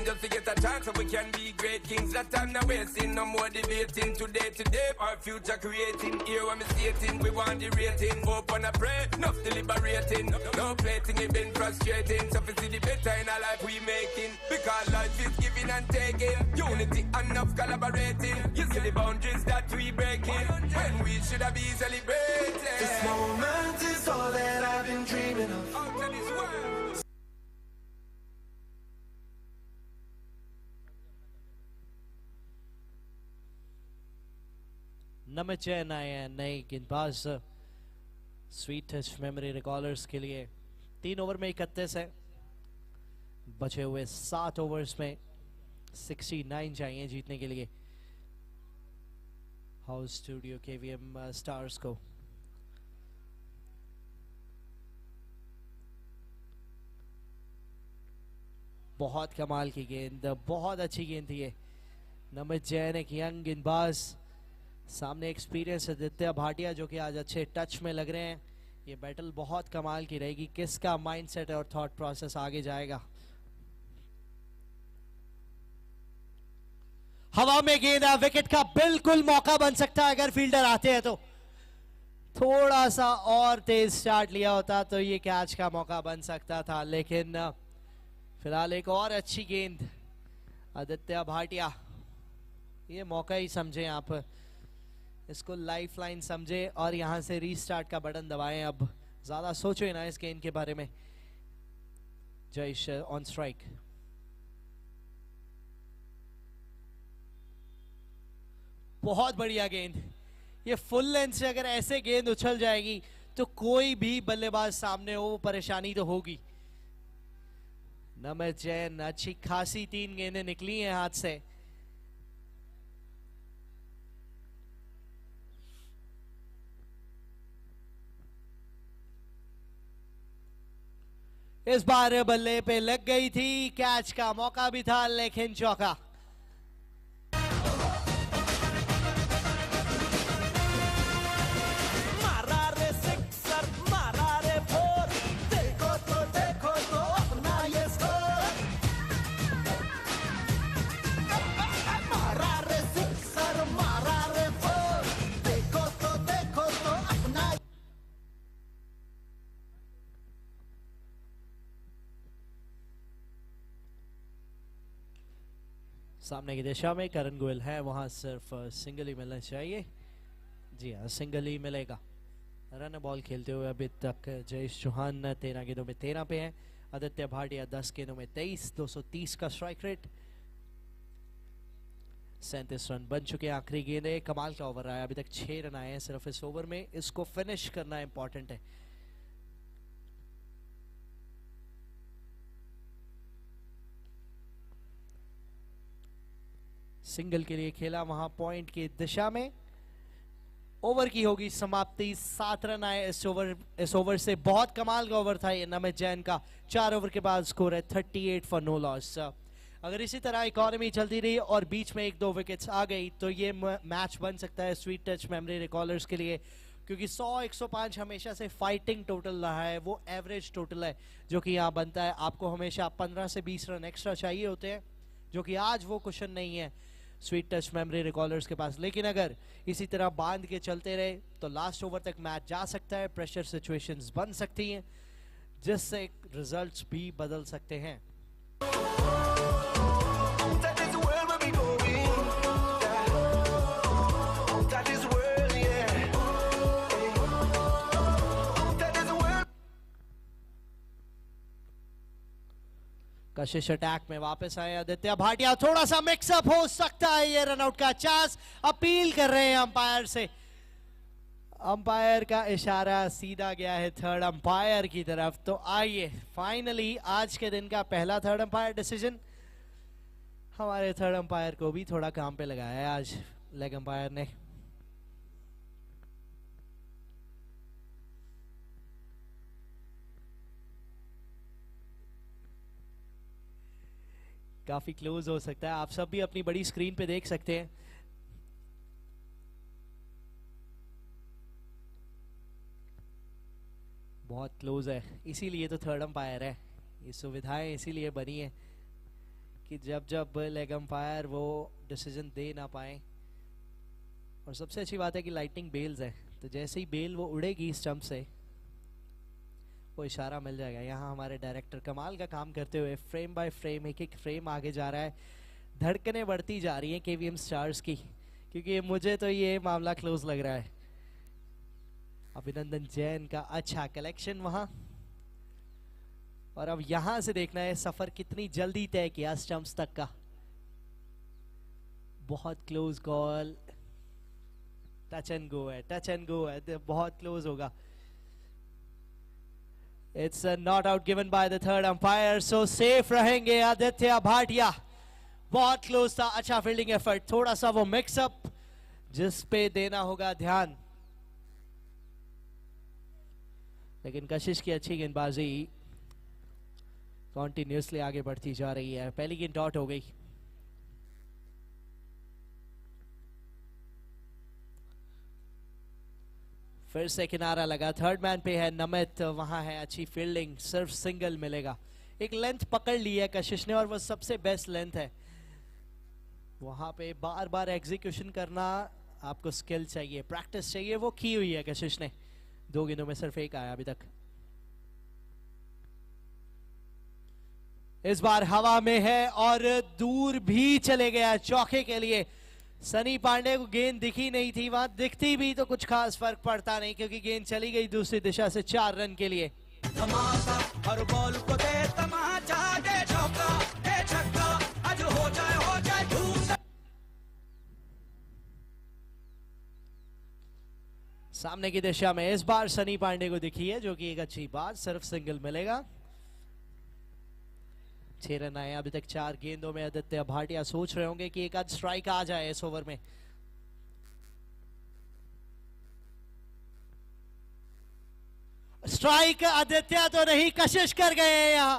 Speaker 9: Just to get a chance so we can be great kings. That time now wasting, no more debating. Today, our future creating. Here when me stating, we want the rating. Hope on a pray, enough deliberating. No plating, it been frustrating. So for see the better in our life we making. Because life is giving and taking. Unity enough collaborating. You see the boundaries that we breaking. When we should have been celebrating.
Speaker 13: This moment is all that I've been dreaming of.
Speaker 9: Out of this world.
Speaker 1: Namit Jain आए हैं नए गेंदबाज स्वीट टच मेमोरी रिकॉलर्स के लिए। 3 ओवर में 31 है, बचे हुए 7 ओवर्स में 69 चाहिए जीतने के लिए हाउस स्टूडियो केवीएम स्टार्स को। बहुत कमाल की गेंद, बहुत अच्छी गेंद थी ये। नमित जैन एक यंग गेंदबाज, सामने एक्सपीरियंस आदित्य भाटिया जो कि आज अच्छे टच में लग रहे हैं। ये बैटल बहुत कमाल की रहेगी, किसका माइंडसेट और थॉट प्रोसेस आगे जाएगा। हवा में गेंद, विकेट का बिल्कुल मौका बन सकता है अगर फील्डर आते हैं तो। थोड़ा सा और तेज स्टार्ट लिया होता तो ये कैच का मौका बन सकता था, लेकिन फिलहाल एक और अच्छी गेंद आदित्य भाटिया। ये मौका ही समझे आप, इसको लाइफ लाइन समझे और यहां से रीस्टार्ट का बटन दबाएं। अब ज्यादा सोचो ना इस गेंद के बारे में। जयेश ऑन स्ट्राइक, बहुत बढ़िया गेंद। ये फुल लेंथ से अगर ऐसे गेंद उछल जाएगी तो कोई भी बल्लेबाज सामने हो वो परेशानी तो होगी। नमित जैन, अच्छी खासी 3 गेंदें निकली हैं हाथ से। इस बार बल्ले पे लग गई थी, कैच का मौका भी था लेकिन चौका।
Speaker 13: मारा रे सिक्सर, मारा रे फोर, देखो तो अपना ये स्कोर। मारा रे सिक्सर, मारा रे फोर, देखो तो अपना।
Speaker 1: सामने की दिशा में करण गोयल है, वहां सिर्फ सिंगल ही मिलना चाहिए। जी हाँ, सिंगल ही मिलेगा। रन बॉल खेलते हुए अभी तक जयेश चौहान 13 गेंदों में 13 पे हैं, आदित्य भाटिया 10 गेंदों में 23, 230 का स्ट्राइक रेट, 37 रन बन चुके हैं। आखिरी गेंद है, कमाल का ओवर आया, अभी तक 6 रन आए हैं सिर्फ इस ओवर में। इसको फिनिश करना इंपॉर्टेंट है। सिंगल के लिए खेला वहां पॉइंट की दिशा में, ओवर की होगी समाप्ति। 7 रन आए इस ओवर से। बहुत कमाल का ओवर था ये नमित जैन का। 4 ओवर के बाद स्कोर है 38 फॉर नो लॉस। अगर इसी तरह इकोनॉमी चलती रही और बीच में 1-2 विकेट्स आ गई तो ये मैच बन सकता है स्वीट टच मेमोरी रिकॉलर्स के लिए, क्योंकि 100-105 हमेशा से फाइटिंग टोटल रहा है, वो एवरेज टोटल है जो कि यहाँ बनता है। आपको हमेशा 15 से 20 रन एक्स्ट्रा चाहिए होते हैं, जो कि आज वो क्वेश्चन नहीं है स्वीट टच मेमोरी रिकॉलर्स के पास। लेकिन अगर इसी तरह बांध के चलते रहे तो लास्ट ओवर तक मैच जा सकता है, प्रेशर सिचुएशंस बन सकती हैं जिससे रिजल्ट्स भी बदल सकते हैं। कशिश अटैक में वापस आए आदित्य भाटिया। थोड़ा सा मिक्सअप हो सकता है ये रनआउट का चांस। अपील कर रहे हैं अंपायर से। अंपायर का इशारा सीधा गया है थर्ड अंपायर की तरफ। तो आइए फाइनली आज के दिन का पहला थर्ड अंपायर डिसीजन। हमारे थर्ड अंपायर को भी थोड़ा काम पे लगाया है आज लेग अंपायर ने। काफी क्लोज हो सकता है, आप सब भी अपनी बड़ी स्क्रीन पे देख सकते हैं। बहुत क्लोज है, इसीलिए तो थर्ड अंपायर है। ये सुविधाएं इसीलिए बनी है कि जब जब लेग अंपायर वो डिसीजन दे ना पाए। और सबसे अच्छी बात है कि लाइटनिंग बेल्स है, तो जैसे ही बेल वो उड़ेगी स्टंप से वो इशारा मिल जाएगा। यहाँ हमारे डायरेक्टर कमाल का काम करते हुए फ्रेम बाय फ्रेम एक एक फ्रेम आगे जा रहा है। धड़कनें बढ़ती जा रही हैं केवीएम स्टार्स की, क्योंकि मुझे तो ये मामला क्लोज लग रहा है। अभिनंदन जैन का अच्छा कलेक्शन वहां, और अब यहां से देखना है सफर कितनी जल्दी तय किया स्टंप्स तक का। बहुत close call, touch and go है, टच एंड गो है, बहुत क्लोज होगा। It's a not out given by the third umpire, so safe रहेंगे आदित्य भाटिया। बहुत क्लोज था, अच्छा फील्डिंग एफर्ट, थोड़ा सा वो मिक्सअप जिस पे देना होगा ध्यान। लेकिन कशिश की अच्छी गेंदबाजी कॉन्टिन्यूसली आगे बढ़ती जा रही है। पहली गेंद डॉट हो गई। फिर से किनारा लगा, थर्ड मैन पे है नमित, वहां है अच्छी फील्डिंग, सिर्फ सिंगल मिलेगा। एक लेंथ पकड़ ली है कशिश ने और वो सबसे बेस्ट लेंथ है। वहां पे बार बार एग्जीक्यूशन करना आपको स्किल चाहिए, प्रैक्टिस चाहिए, वो की हुई है कशिश ने। 2 गेंदों में सिर्फ 1 आया अभी तक। इस बार हवा में है और दूर भी चले गया चौके के लिए। सनी पांडे को गेंद दिखी नहीं थी, वहां दिखती भी तो कुछ खास फर्क पड़ता नहीं, क्योंकि गेंद चली गई दूसरी दिशा से 4 रन के लिए।
Speaker 13: हर बॉल को दे तमाचा, दे चौका, दे छक्का, आज हो जाए धूम।
Speaker 1: सामने की दिशा में इस बार सनी पांडे को दिखी है, जो कि एक अच्छी बात, सिर्फ सिंगल मिलेगा। 6 रन आए अभी तक 4 गेंदों में। आदित्य भाटिया सोच रहे होंगे कि एक आध स्ट्राइक आ जाए इस ओवर में। स्ट्राइक आदित्य तो नहीं, कशिश कर गए हैं यहाँ।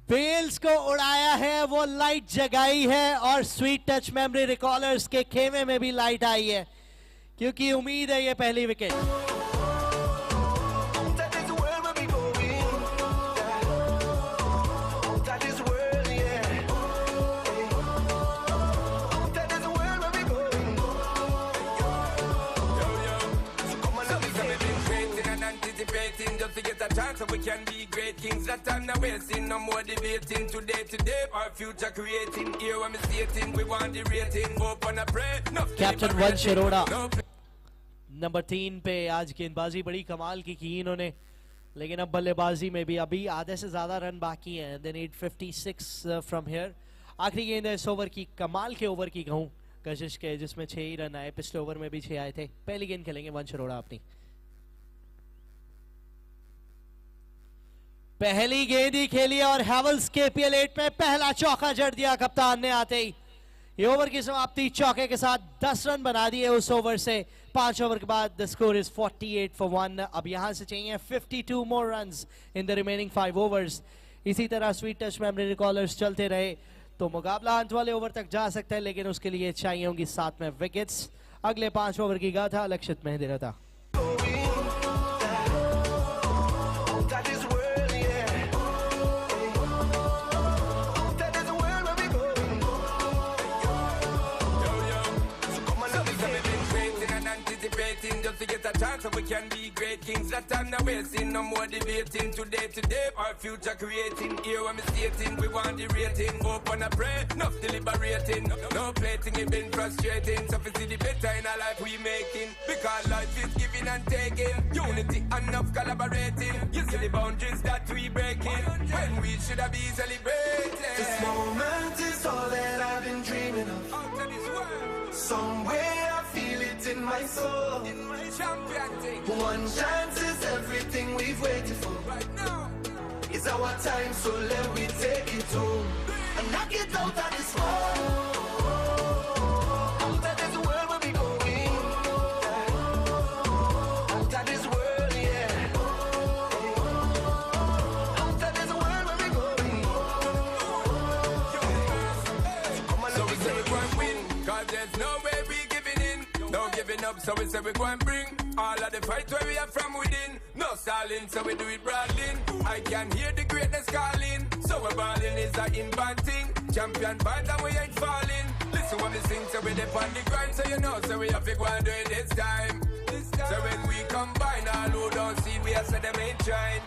Speaker 1: बेल्स को उड़ाया है, वो लाइट जगाई है और स्वीट टच मेमोरी रिकॉलर्स के खेमे में भी लाइट आई है, क्योंकि उम्मीद है ये पहली wicket.
Speaker 9: Just to get a chance so we can be great kings. That time now wasting, no more debating. Today, our future creating. Here when we stating, we want the rating. Hope on a pray.
Speaker 1: Captain वंश अरोड़ा नंबर 3 पे आज गेंदबाजी बड़ी कमाल की इन्होंने, लेकिन अब बल्लेबाजी में भी अभी आधे से ज्यादा रन बाकी हैं। They need 56 from here। आखिरी गेंद है इस ओवर की, कमाल के ओवर की कहूं कशिश के, जिसमें 6 ही रन आए। पिछले ओवर में भी 6 आए थे। पहली गेंद खेलेंगे वंश अरोड़ा अपनी। पहली गेंद ही खेली और हैवल्स केपीएल 8 में पहला चौका जड़ दिया कप्तान ने आते ही। ये ओवर की समाप्ति चौके के साथ 10 रन बना दिए उस ओवर से। 5 ओवर के बाद द स्कोर इज 48 for 1। अब यहां से चाहिए 52 more runs in the remaining 5 overs. इसी तरह स्वीट टच मेमोरी रिकॉलर्स चलते रहे तो मुकाबला अंत वाले ओवर तक जा सकता है, लेकिन उसके लिए चाहिए होंगी 7 में विकेट्स। अगले 5 ओवर की गाथा लक्षित मेहंदी रहता।
Speaker 9: Just to get a chance so we can be great kings. That time now wasting, no more debating. Today, our future creating. Here when we stating, we want the rating. Open a pray, enough deliberating. No plating, it been frustrating. So we see the better in our life we making. Because life is giving and taking. Unity enough collaborating. You see the boundaries that we breaking. When we should have been celebrating.
Speaker 13: This moment is all that I've been dreaming of.
Speaker 9: Out of this world.
Speaker 13: Somewhere I feel it in my soul.
Speaker 9: In my champion thing.
Speaker 13: One chance is everything we've waited for.
Speaker 9: Right now.
Speaker 13: It's our time, so let we take it home. And knock it out of this world. Out of this world where we going. Out of this world, yeah. Out of this world where we going.
Speaker 9: So we say we go and win, cause there's no way we giving in. No giving up, so we say we go and bring all of the fight where we are from within. No stalling, so we do it brawling. I can hear the greatness calling. So we're balling is a in-band thing. Champion band and we ain't falling. Listen when we sing, so we dip on the grind. So you know, so we have to go and do it this time. So when we combine, all who don't see, we are say them ain't trying.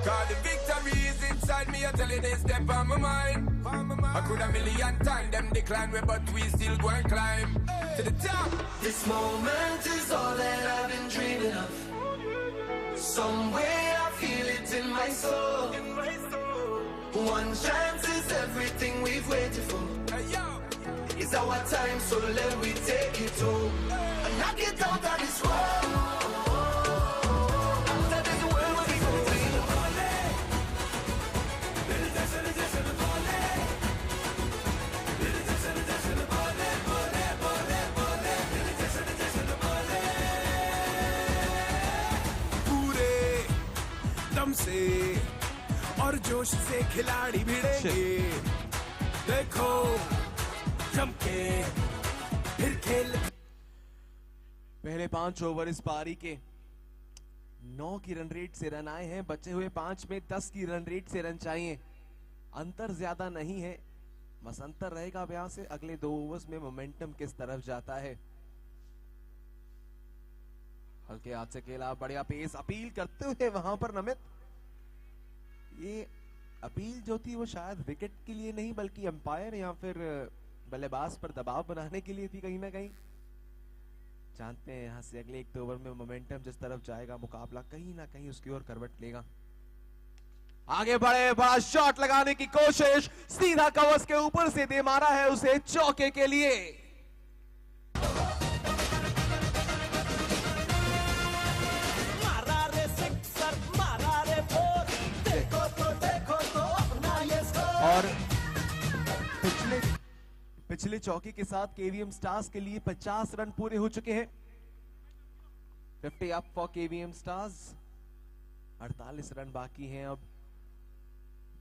Speaker 9: Cause the victory is inside me, I tell you this step on my mind. I could a million times them decline, but we still go and climb to the top.
Speaker 13: This moment is all that I've been dreaming of. Somewhere I feel it in my soul. One chance is everything we've waited for. It's our time, so let we take it home. And knock it out of this world. Out of this world where we going.
Speaker 14: पूरे दम से और जोश से खिलाड़ी भिड़ेंगे। देखो जम के फिर खेल।
Speaker 10: पहले 5 ओवर इस पारी के 9 की रन रेट से रन आए हैं। बचे हुए 5 में 10 की रन रेट से रन चाहिए। अंतर ज्यादा नहीं है, बस अंतर रहेगा अब यहां से अगले 2 ओवर्स में मोमेंटम किस तरफ जाता है। हल्के हाथ से खेला, बढ़िया पेस, अपील करते हुए वहां पर नमित। ये अपील जो थी वो शायद विकेट के लिए नहीं बल्कि अंपायर या फिर बल्लेबाज पर दबाव बनाने के लिए थी कहीं ना कहीं। जानते हैं यहां से अगले 1-2 ओवर में मोमेंटम जिस तरफ जाएगा मुकाबला कहीं ना कहीं उसकी ओर करवट लेगा। आगे बढ़े, बड़ा शॉट लगाने की कोशिश, सीधा कवच के ऊपर से दे मारा है उसे चौके के लिए।
Speaker 13: मारा रे सिक्सर, मारा रे फोर, देखो तो अपना ये स्कोर।
Speaker 10: और पिछले चौके के साथ केवीएम स्टार्स के लिए 50 रन पूरे हो चुके हैं। 50 up for KVM stars. 48 run बाकी हैं। अब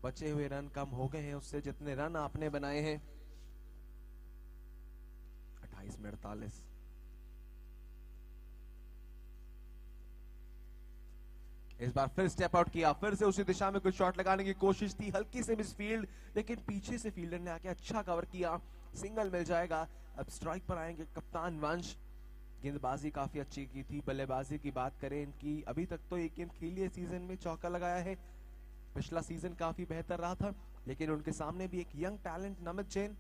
Speaker 10: बचे हुए रन कम हो गए हैं उससे जितने रन आपने बनाए हैं। 28 में 48। इस बार फिर स्टेप आउट किया, फिर से उसी दिशा में कुछ शॉट लगाने की कोशिश थी, हल्की से मिस फील्ड, लेकिन पीछे से फील्डर ने आके अच्छा कवर किया, सिंगल मिल जाएगा। अब स्ट्राइक पर आएंगे कप्तान वंश। गेंदबाजी काफी अच्छी की थी। बल्लेबाजी की बात करें इनकी, अभी तक तो एक गेंद खेली है सीजन में, चौका लगाया है। पिछला सीजन काफी बेहतर रहा था, लेकिन उनके सामने भी एक यंग टैलेंट नमित जैन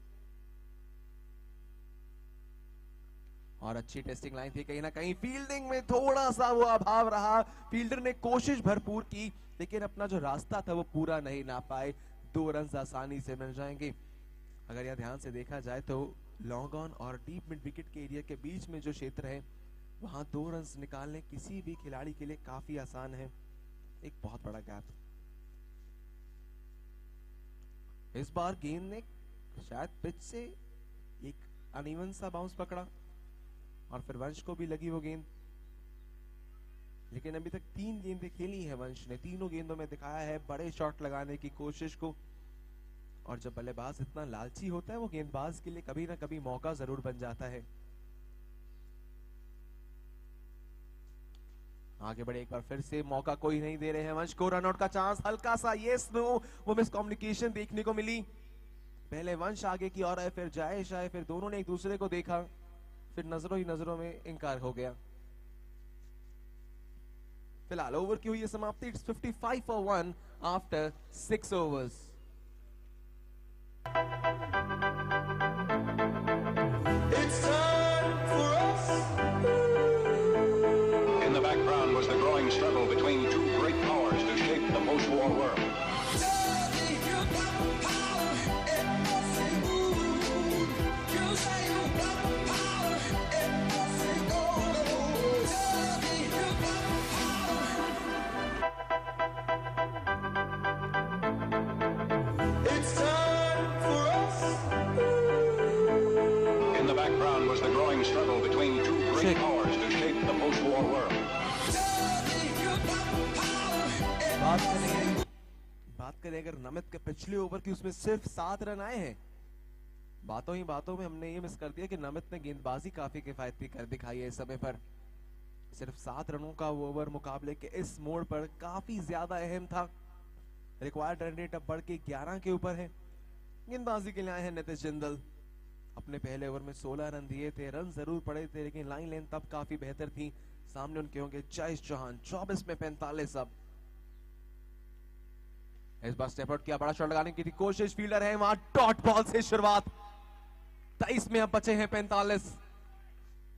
Speaker 10: और अच्छी टेस्टिंग लाइन थी। कहीं ना कहीं फील्डिंग में थोड़ा सा वो अभाव रहा। फील्डर ने कोशिश भरपूर की, लेकिन अपना जो रास्ता था वो पूरा नहीं ना पाए। 2 रन आसानी से मिल जाएंगे। अगर यह ध्यान से देखा जाए तो लॉन्ग ऑन और डीप मिड विकेट के एरिया के बीच में जो क्षेत्र है वहां 2 रन निकालने किसी भी खिलाड़ी के लिए काफी आसान है। एक बहुत बड़ा गैप। इस बार गेंद ने शायद पिच से एक अनइवन सा बाउंस पकड़ा और फिर वंश को भी लगी वो गेंद, लेकिन अभी तक 3 गेंदें खेली हैं वंश ने, तीनों गेंदों में दिखाया है बड़े शॉट लगाने की कोशिश को। और जब बल्लेबाज इतना लालची होता है वो गेंदबाज के लिए कभी ना कभी मौका जरूर बन जाता है। आगे बढ़े एक बार फिर से, मौका कोई नहीं दे रहे हैं वंश को, रनआउट का चांस, हल्का सा यस नो वो मिसकम्युनिकेशन देखने को मिली। पहले वंश आगे की ओर आए, फिर जायेश आए, फिर दोनों ने एक दूसरे को देखा, फिर नजरों ही नजरों में इनकार हो गया। फिलहाल ओवर की हुई है समाप्ति, it's 55 for 1 after 6 overs।
Speaker 13: It's time for us.
Speaker 15: In the background was the growing struggle between two great powers to shape the post-war world.
Speaker 13: It's time for us.
Speaker 15: In the background was the growing struggle between two great powers to shape the post-war world.
Speaker 10: बात करें अगर नमित के पिछले ओवर की, उसमें सिर्फ 7 रन आए हैं। बातों ही बातों में हमने ये मिस कर दिया कि नमित ने गेंदबाजी काफी किफायती कर दिखाई है इस समय पर। सिर्फ 7 रनों का वो ओवर मुकाबले के इस मोड़ पर काफी ज्यादा अहम था। रिक्वायर्ड रन रेट अब बढ़ के 11 के ऊपर है। गेंदबाजी के लिए आए हैं नीतीश जिंदल। अपने पहले ओवर में 16 रन दिए थे, रन जरूर पड़े थे लेकिन लाइन लेंथ तब काफी बेहतर थी। सामने उनके होंगे जयेश चौहान, 24 में 45 अब। इस बार स्टेप आउट किया, बड़ा शॉट लगाने की थी कोशिश, फील्डर है वहां, डॉट बॉल से शुरुआत, 23 में अब बचे हैं 45।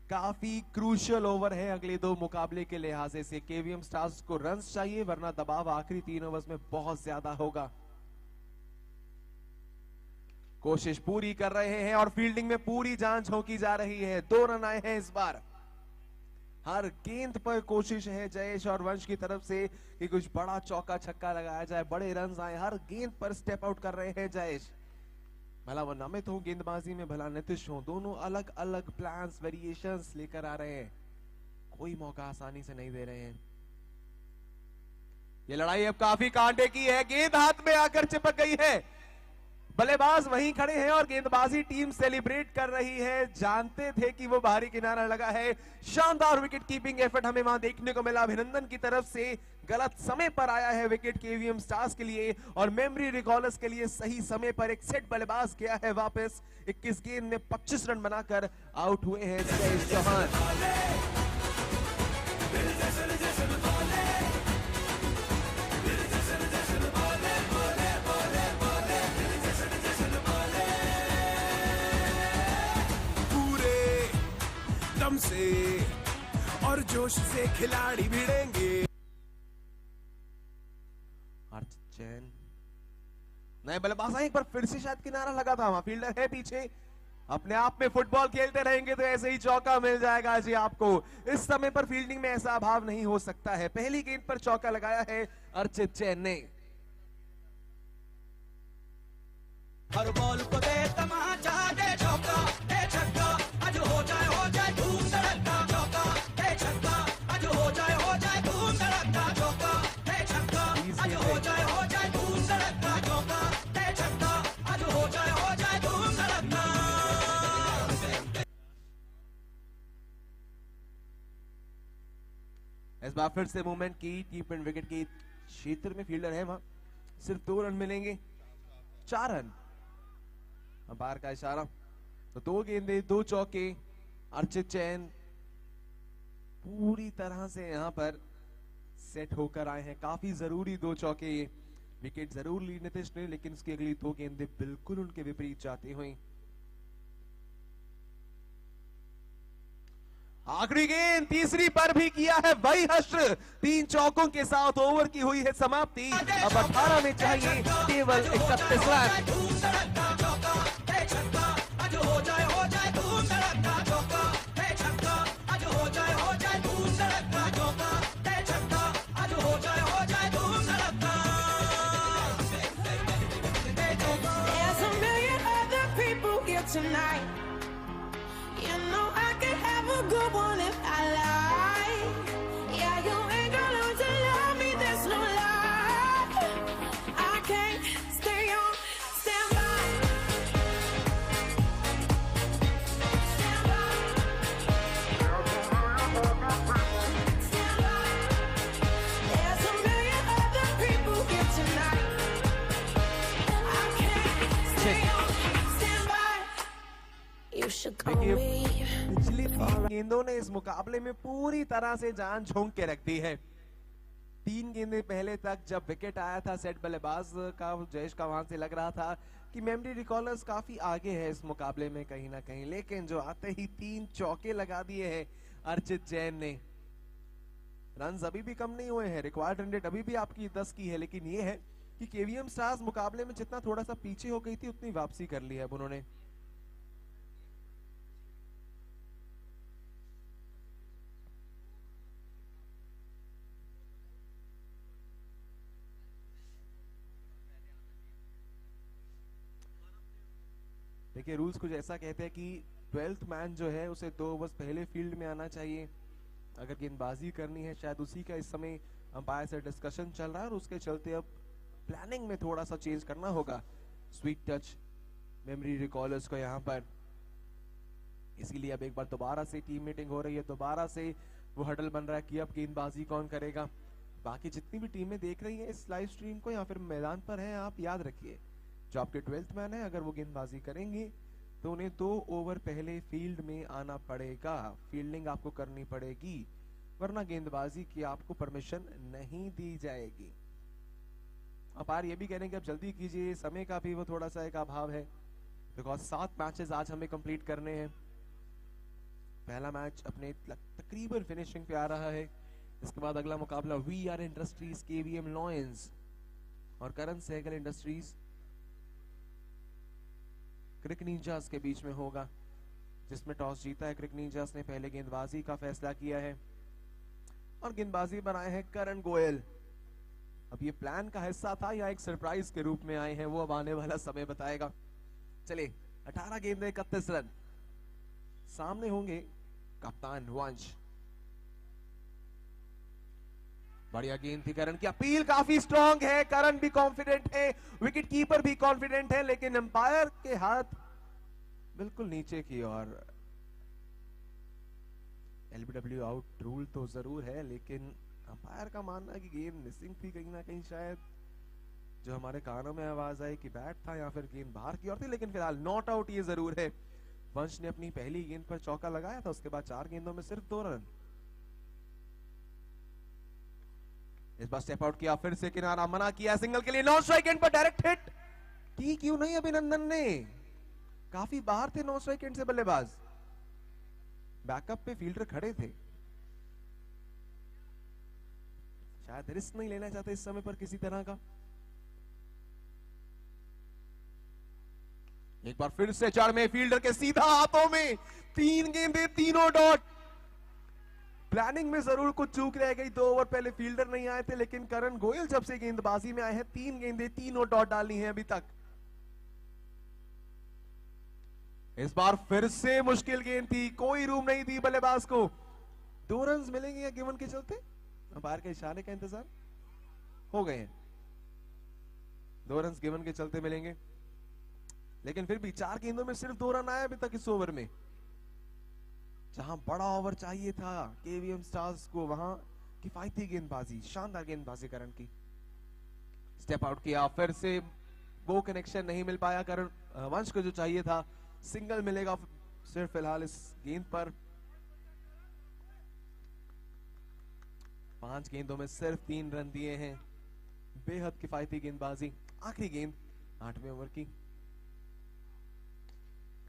Speaker 10: काफी क्रूशियल ओवर है अगले 2 मुकाबले के लिहाज से। केवीएम स्टार्स को रन्स चाहिए वरना दबाव आखिरी 3 ओवर्स में बहुत ज्यादा होगा। कोशिश पूरी कर रहे हैं और फील्डिंग में पूरी जान झोंकी जा रही है। 2 रन आए हैं इस बार। हर गेंद पर कोशिश है जयेश और वंश की तरफ से कि कुछ बड़ा चौका छक्का लगाया जाए, बड़े रन आए। हर गेंद पर स्टेप आउट कर रहे हैं जयेश। भला वो नमित हो गेंदबाजी में, भला नीतीश हो, दोनों अलग अलग प्लान्स, वेरिएशंस लेकर आ रहे हैं। कोई मौका आसानी से नहीं दे रहे हैं। ये लड़ाई अब काफी कांटे की है, गेंद हाथ में आकर चिपक गई है। बल्लेबाज वहीं खड़े हैं और गेंदबाजी टीम सेलिब्रेट कर रही है। जानते थे कि वो बाहरी किनारा लगा है। शानदार विकेट कीपिंग एफर्ट हमें वहां देखने को मिला अभिनंदन की तरफ से। गलत समय पर आया है विकेट केवीएम स्टार्स के लिए और मेमोरी रिकॉलर्स के लिए सही समय पर एक सेट बल्लेबाज गया है वापस। 21 गेंद में 25 रन बनाकर आउट हुए हैं जयेश चौहान।
Speaker 14: दम से और जोश से खिलाड़ी भिड़ेंगे।
Speaker 10: अर्चन नए बल्लेबाज एक बार फिर से शायद किनारा लगा था, वहां फील्डर है पीछे। अपने आप में फुटबॉल खेलते रहेंगे तो ऐसे ही चौका मिल जाएगा जी आपको। इस समय पर फील्डिंग में ऐसा अभाव नहीं हो सकता है। पहली गेंद पर चौका लगाया है अर्चित जैन ने।
Speaker 13: हर बॉल को दे तमाचा, दे चौका, दे छक्का, आज हो जाए धूम धड़का। चौका दे छक्का, आज हो जाए धूम धड़का। चौका दे छक्का, आज हो जाए धूम धड़का। चौका दे छक्का, आज हो जाए धूम धड़का।
Speaker 10: इस बार फिर से मूवमेंट की, कीप एंड विकेट के क्षेत्र में फील्डर है वहां। सिर्फ 2 रन मिलेंगे, 4 रन। अंपायर का इशारा। तो 2 गेंदे 2 चौके। अर्चित जैन पूरी तरह से यहां पर सेट होकर आए हैं। काफी जरूरी 2 चौके। विकेट जरूर ली नीतीश ने लेकिन उसकी अगली 2 गेंदे बिल्कुल उनके विपरीत जाती हुई। आखिरी गेंद तीसरी पर भी किया है वही हश्र। 3 चौकों के साथ ओवर की हुई है समाप्ति। अब 18 में चाहिए केवल 31 run.
Speaker 13: There's a million other people here tonight,
Speaker 10: पिछली 3 गेंदों ने इस मुकाबले में पूरी तरह से जान झोंक के रख दी है। 3 गेंदें पहले तक जब विकेट आया था सेट बल्लेबाज का जयेश का, वहां से लग रहा था कि मेमोरी रिकॉलर्स काफी आगे है इस मुकाबले में कहीं ना कहीं, लेकिन जो आते ही 3 चौके लगा दिए हैं अर्चित जैन ने। रन्स अभी भी कम नहीं हुए हैं, रिक्वायर्ड रन रेट अभी भी आपकी 10 की है, लेकिन ये है कि केवीएम स्टार्स मुकाबले में जितना थोड़ा सा पीछे हो गई थी उतनी वापसी कर ली है अब उन्होंने। देखिए रूल्स कुछ ऐसा कहते हैं कि 12th मैन जो है उसे 2 ओवर्स पहले फील्ड में आना चाहिए अगर गेंदबाजी करनी है। शायद उसी का इस समय अंपायर से डिस्कशन चल रहा है और उसके चलते अब प्लानिंग में थोड़ा सा चेंज करना होगा स्वीट टच मेमोरी रिकॉलर्स को यहाँ पर। इसीलिए अब एक बार दोबारा से टीम मीटिंग हो रही है, दोबारा से वो हडल बन रहा है कि अब गेंदबाजी कौन करेगा। बाकी जितनी भी टीमें देख रही हैं इस लाइव स्ट्रीम को या फिर मैदान पर हैं, आप याद रखिए जो आपके 12th मैन है अगर वो गेंदबाजी करेंगे तो उन्हें 2 ओवर पहले फील्ड में आना पड़ेगा, फील्डिंग आपको करनी पड़ेगी, वरना गेंदबाजी की आपको परमिशन नहीं दी जाएगी। अंपायर ये भी कह रहे हैं कि अब जल्दी कीजिए, समय का भी वो थोड़ा सा एक अभाव है बिकॉज 7 मैचेस आज हमें कंप्लीट करने हैं। पहला मैच अपने तकरीबन फिनिशिंग पे आ रहा है, इसके बाद अगला मुकाबला वीआर इंडस्ट्रीज केवीएम लॉयंस और करण सहगल इंडस्ट्रीज क्रिक निंजास के बीच में होगा, जिसमें टॉस जीता है क्रिक निंजास ने, पहले गेंदबाजी का फैसला किया है और गेंदबाजी बनाए हैं करण गोयल। अब ये प्लान का हिस्सा था या एक सरप्राइज के रूप में आए हैं वो अब आने वाला समय बताएगा। चलिए 18 गेंदें 31 रन, सामने होंगे कप्तान वंश। बढ़िया गेंद थी, करण की अपील काफी स्ट्रांग है, करण भी कॉन्फिडेंट है, विकेट कीपर भी कॉन्फिडेंट है, लेकिन अंपायर के हाथ बिल्कुल नीचे की ओर। एलबीडब्ल्यू आउट रूल तो जरूर है, लेकिन अंपायर का मानना है कि गेंद मिसिंग थी कहीं ना कहीं, शायद जो हमारे कानों में आवाज आई कि बैट था या फिर गेंद बाहर की ओर थी, लेकिन फिलहाल नॉट आउट ये जरूर है। वंश ने अपनी पहली गेंद पर चौका लगाया था, उसके बाद 4 गेंदों में सिर्फ 2 रन। इस बार स्टेप आउट किया, फिर से किनारा मना किया, सिंगल के लिए नॉन स्ट्राइक एंड पर डायरेक्ट हिट की क्यों नहीं अभिनंदन ने, काफी बाहर थे नॉन स्ट्राइक एंड से बल्लेबाज, बैकअप पे फील्डर खड़े थे, शायद रिस्क नहीं लेना चाहते इस समय पर किसी तरह का। एक बार फिर से चढ़ में फील्डर के सीधा हाथों में, 3 गेंदें तीनों डॉट। प्लानिंग में जरूर कुछ चूक रह गई, 2 ओवर पहले फील्डर नहीं आए थे, लेकिन करण गोयल जब से गेंदबाजी में आए हैं 3 गेंदें तीनों डॉट डाली हैं अभी तक। इस बार फिर से मुश्किल गेंद थी, कोई रूम नहीं दी बल्लेबाज को। 2 रन मिलेंगे या गिवन के चलते, अंपायर के इशारे का इंतजार हो गए हैं, 2 रन गिवन के चलते मिलेंगे, लेकिन फिर भी 4 गेंदों में सिर्फ 2 रन आए अभी तक इस ओवर में। जहां बड़ा ओवर चाहिए था केवीएम स्टार्स को, वहां किफायती गेंदबाजी, शानदार गेंदबाजी करण की। स्टेप आउट किया, फिर से वो कनेक्शन नहीं मिल पाया करण वंश को जो चाहिए था, सिंगल मिलेगा सिर्फ फिलहाल इस गेंद पर। 5 गेंदों में सिर्फ 3 रन दिए हैं, बेहद किफायती गेंदबाजी। आखिरी गेंद 8वें ओवर की,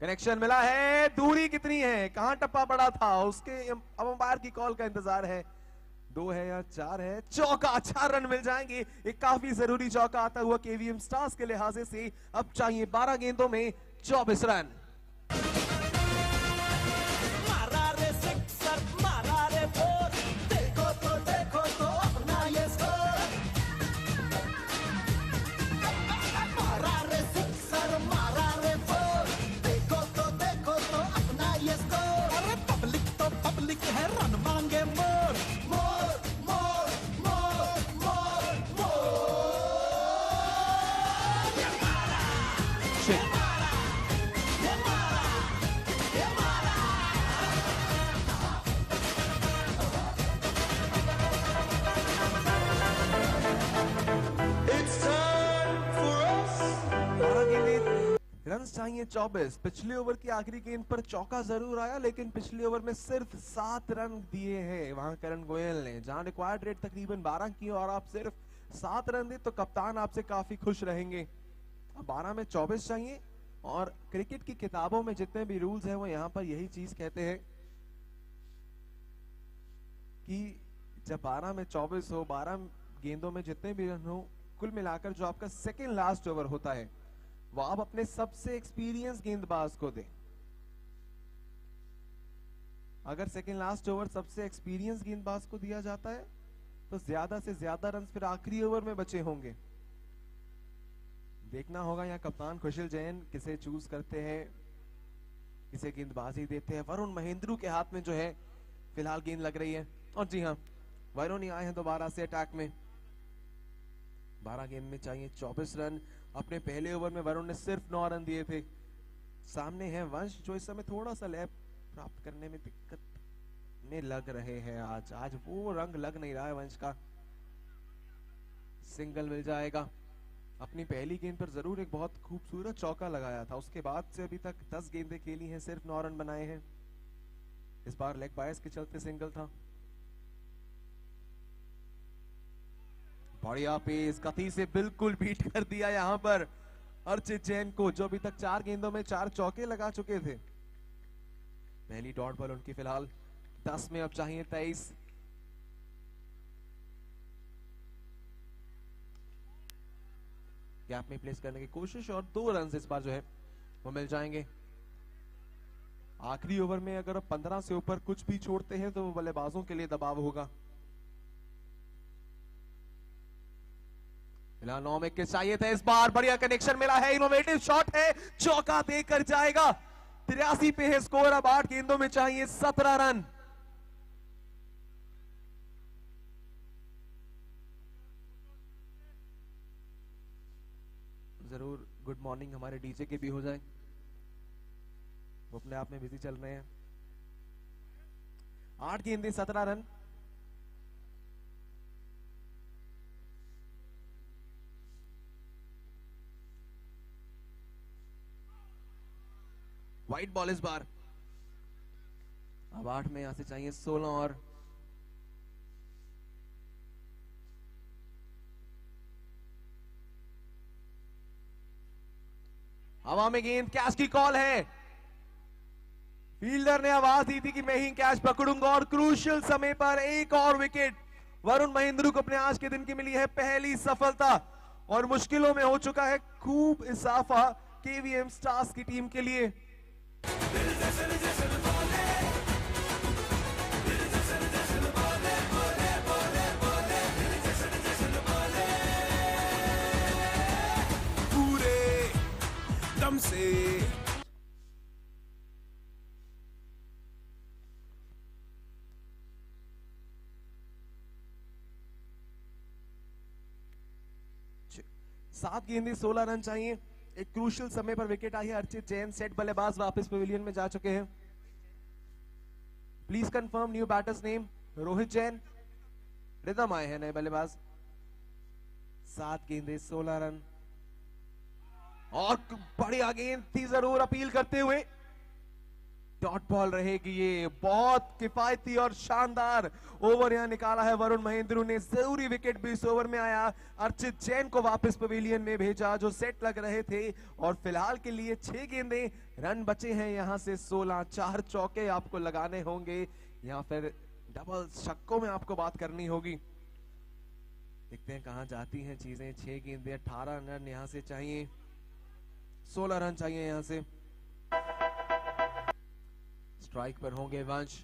Speaker 10: कनेक्शन मिला है, दूरी कितनी है, कहां टप्पा पड़ा था उसके, अब अंपायर की कॉल का इंतजार है, 2 है या 4 है, चौका, 4 रन मिल जाएंगे। एक काफी जरूरी चौका आता हुआ केवीएम स्टार्स के लिहाजे से। अब चाहिए 12 गेंदों में 24 रन।
Speaker 13: मारा रे सिक्सर, मारा रे फोर, देखो तो अपना ये स्कोर। मारा रे सिक्सर, मारा रे फोर, देखो तो अपना ये स्कोर। अरे पब्लिक है, रन मांगे मोर, मोर मोर मोर मोर मोर।
Speaker 10: चाहिए 24। पिछले ओवर की आखिरी गेंद पर चौका जरूर आया, लेकिन पिछले ओवर में सिर्फ 7 रन दिए हैं वहां करण गोयल ने, जहां रिक्वायर्ड रेट तकरीबन 12 की और आप सिर्फ 7 रन दे तो कप्तान आपसे काफी खुश रहेंगे। अब 12 में 24 चाहिए, और क्रिकेट की किताबों में जितने भी रूल्स हैं वो यहाँ पर यही चीज कहते हैं कि जब 12 में 24 हो, 12 गेंदों में जितने भी रन हो, कुल मिलाकर जो आपका सेकंड लास्ट ओवर होता है वो आप अपने सबसे एक्सपीरियंस गेंदबाज को दें। अगर सेकंड लास्ट ओवर सबसे एक्सपीरियंस गेंदबाज को दिया जाता है तो ज्यादा से ज्यादा रन फिर आखिरी ओवर में बचे होंगे। देखना होगा यहाँ कप्तान खुशल जैन किसे चूज करते हैं, किसे गेंदबाजी देते हैं। वरुण महेंद्रू के हाथ में जो है फिलहाल गेंद लग रही है, और जी हाँ, वरुण ही आए हैं दोबारा से अटैक में। 12 गेंद में चाहिए 24 रन। अपने पहले ओवर में वरुण ने सिर्फ 9 रन दिए थे। सामने है वंश, जो इस समय थोड़ा सा लैप प्राप्त करने में दिक्कत में लग रहे हैं। आज वो रंग लग नहीं रहा है वंश का। सिंगल मिल जाएगा। अपनी पहली गेंद पर जरूर एक बहुत खूबसूरत चौका लगाया था, उसके बाद से अभी तक 10 गेंदें खेली हैं, सिर्फ 9 रन बनाए हैं। इस बार लेग बायस के चलते सिंगल था। बढ़िया पेस, गति से बिल्कुल बीट कर दिया यहां पर अर्चित जैन को, जो अभी तक 4 गेंदों में 4 चौके लगा चुके थे। पहली डॉट बॉल उनकी फिलहाल 10 में अब चाहिए 23। गैप में प्लेस करने की कोशिश, और 2 रन इस बार जो है वो मिल जाएंगे। आखिरी ओवर में अगर 15 से ऊपर कुछ भी छोड़ते हैं तो वो बल्लेबाजों के लिए दबाव होगा। फिलहाल 9 में चाहिए था इस बार। बढ़िया कनेक्शन मिला है, इनोवेटिव शॉट है, चौका देकर जाएगा। 83 पे है स्कोर। अब 8 गेंदों में चाहिए 17 रन। जरूर गुड मॉर्निंग हमारे डीजे के भी हो जाए, वो अपने आप में बिजी चल रहे हैं। 8 गेंदें 17 रन। वाइट बॉल इस बार। अब 8 में यहां से चाहिए 16, और हवा में गेंद, कैच की कॉल है। फील्डर ने आवाज दी थी कि मैं ही कैच पकड़ूंगा, और क्रूशियल समय पर एक और विकेट वरुण महेंद्रू को अपने आज के दिन की मिली है पहली सफलता, और मुश्किलों में हो चुका है खूब इजाफा केवीएम स्टार्स की टीम के लिए।
Speaker 14: पूरे दम से
Speaker 10: सात गेंदें 16 रन चाहिए। एक क्रूशियल समय पर विकेट आई है। अर्चित जैन सेट बल्लेबाज वापस पवेलियन में जा चुके हैं। Please confirm new batters name. Rohit Jain, rhythm आए हैं नए बल्लेबाज। 7 गेंदें 16 रन, और बढ़िया गेंद थी जरूर अपील करते हुए। डॉट बॉल रहेगी ये। बहुत किफायती और शानदार ओवर यहां निकाला है वरुण महेंद्रू ने। जरूरी विकेट भी इस ओवर में आया। अर्चित जैन को वापस पवेलियन में भेजा जो सेट लग रहे थे, और फिलहाल के लिए 6 गेंदें, रन बचे हैं यहां से 16। 4 चौके आपको लगाने होंगे, या फिर डबल छक्कों में आपको बात करनी होगी। देखते हैं कहां जाती हैं चीजें। 6 गेंदें 18 रन यहां से चाहिए। 16 रन चाहिए यहां से। स्ट्राइक पर होंगे वंश।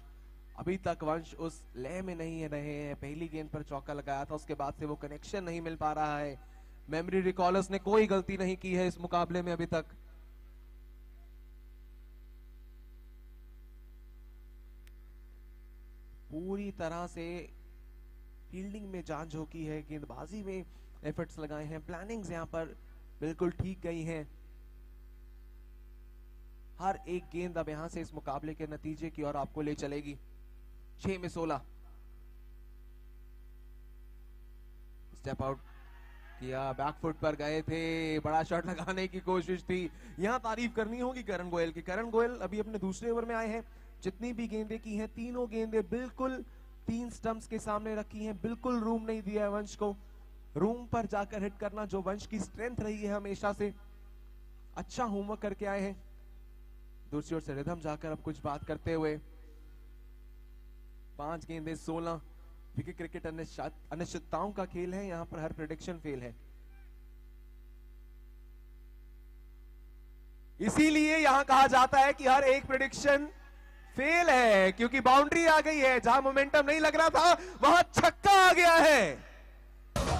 Speaker 10: अभी तक वंश उस लय में नहीं रहे हैं। पहली गेंद पर चौका लगाया था, उसके बाद से वो कनेक्शन नहीं मिल पा रहा है। मेमोरी रिकॉलर्स ने कोई गलती नहीं की है इस मुकाबले में अभी तक। पूरी तरह से फील्डिंग में जान झोंकी है, गेंदबाजी में एफर्ट्स लगाए हैं, प्लानिंग्स यहां पर बिल्कुल ठीक गई हैं। हर एक गेंद अब यहां से इस मुकाबले के नतीजे की ओर आपको ले चलेगी। 6 में 16। स्टेप आउट किया, बैकफुट पर गए थे, बड़ा शॉट लगाने की कोशिश थी। यहाँ तारीफ करनी होगी करण गोयल की। करण गोयल अभी अपने दूसरे ओवर में आए हैं। जितनी भी गेंदें की हैं, तीनों गेंदें बिल्कुल 3 स्टंप्स के सामने रखी हैं, बिल्कुल रूम नहीं दिया है वंश को। रूम पर जाकर हिट करना जो वंश की स्ट्रेंथ रही है हमेशा से। अच्छा होमवर्क करके आए हैं। दूसरी ओर से रिदम जाकर अब कुछ बात करते हुए। 5 गेंदें 16। विकेट क्रिकेट अनिश्चितताओं का खेल है, यहां पर हर प्रेडिक्शन फेल है। इसीलिए यहां कहा जाता है कि हर एक प्रेडिक्शन फेल है, क्योंकि बाउंड्री आ गई है। जहां मोमेंटम नहीं लग रहा था वहां छक्का आ गया है।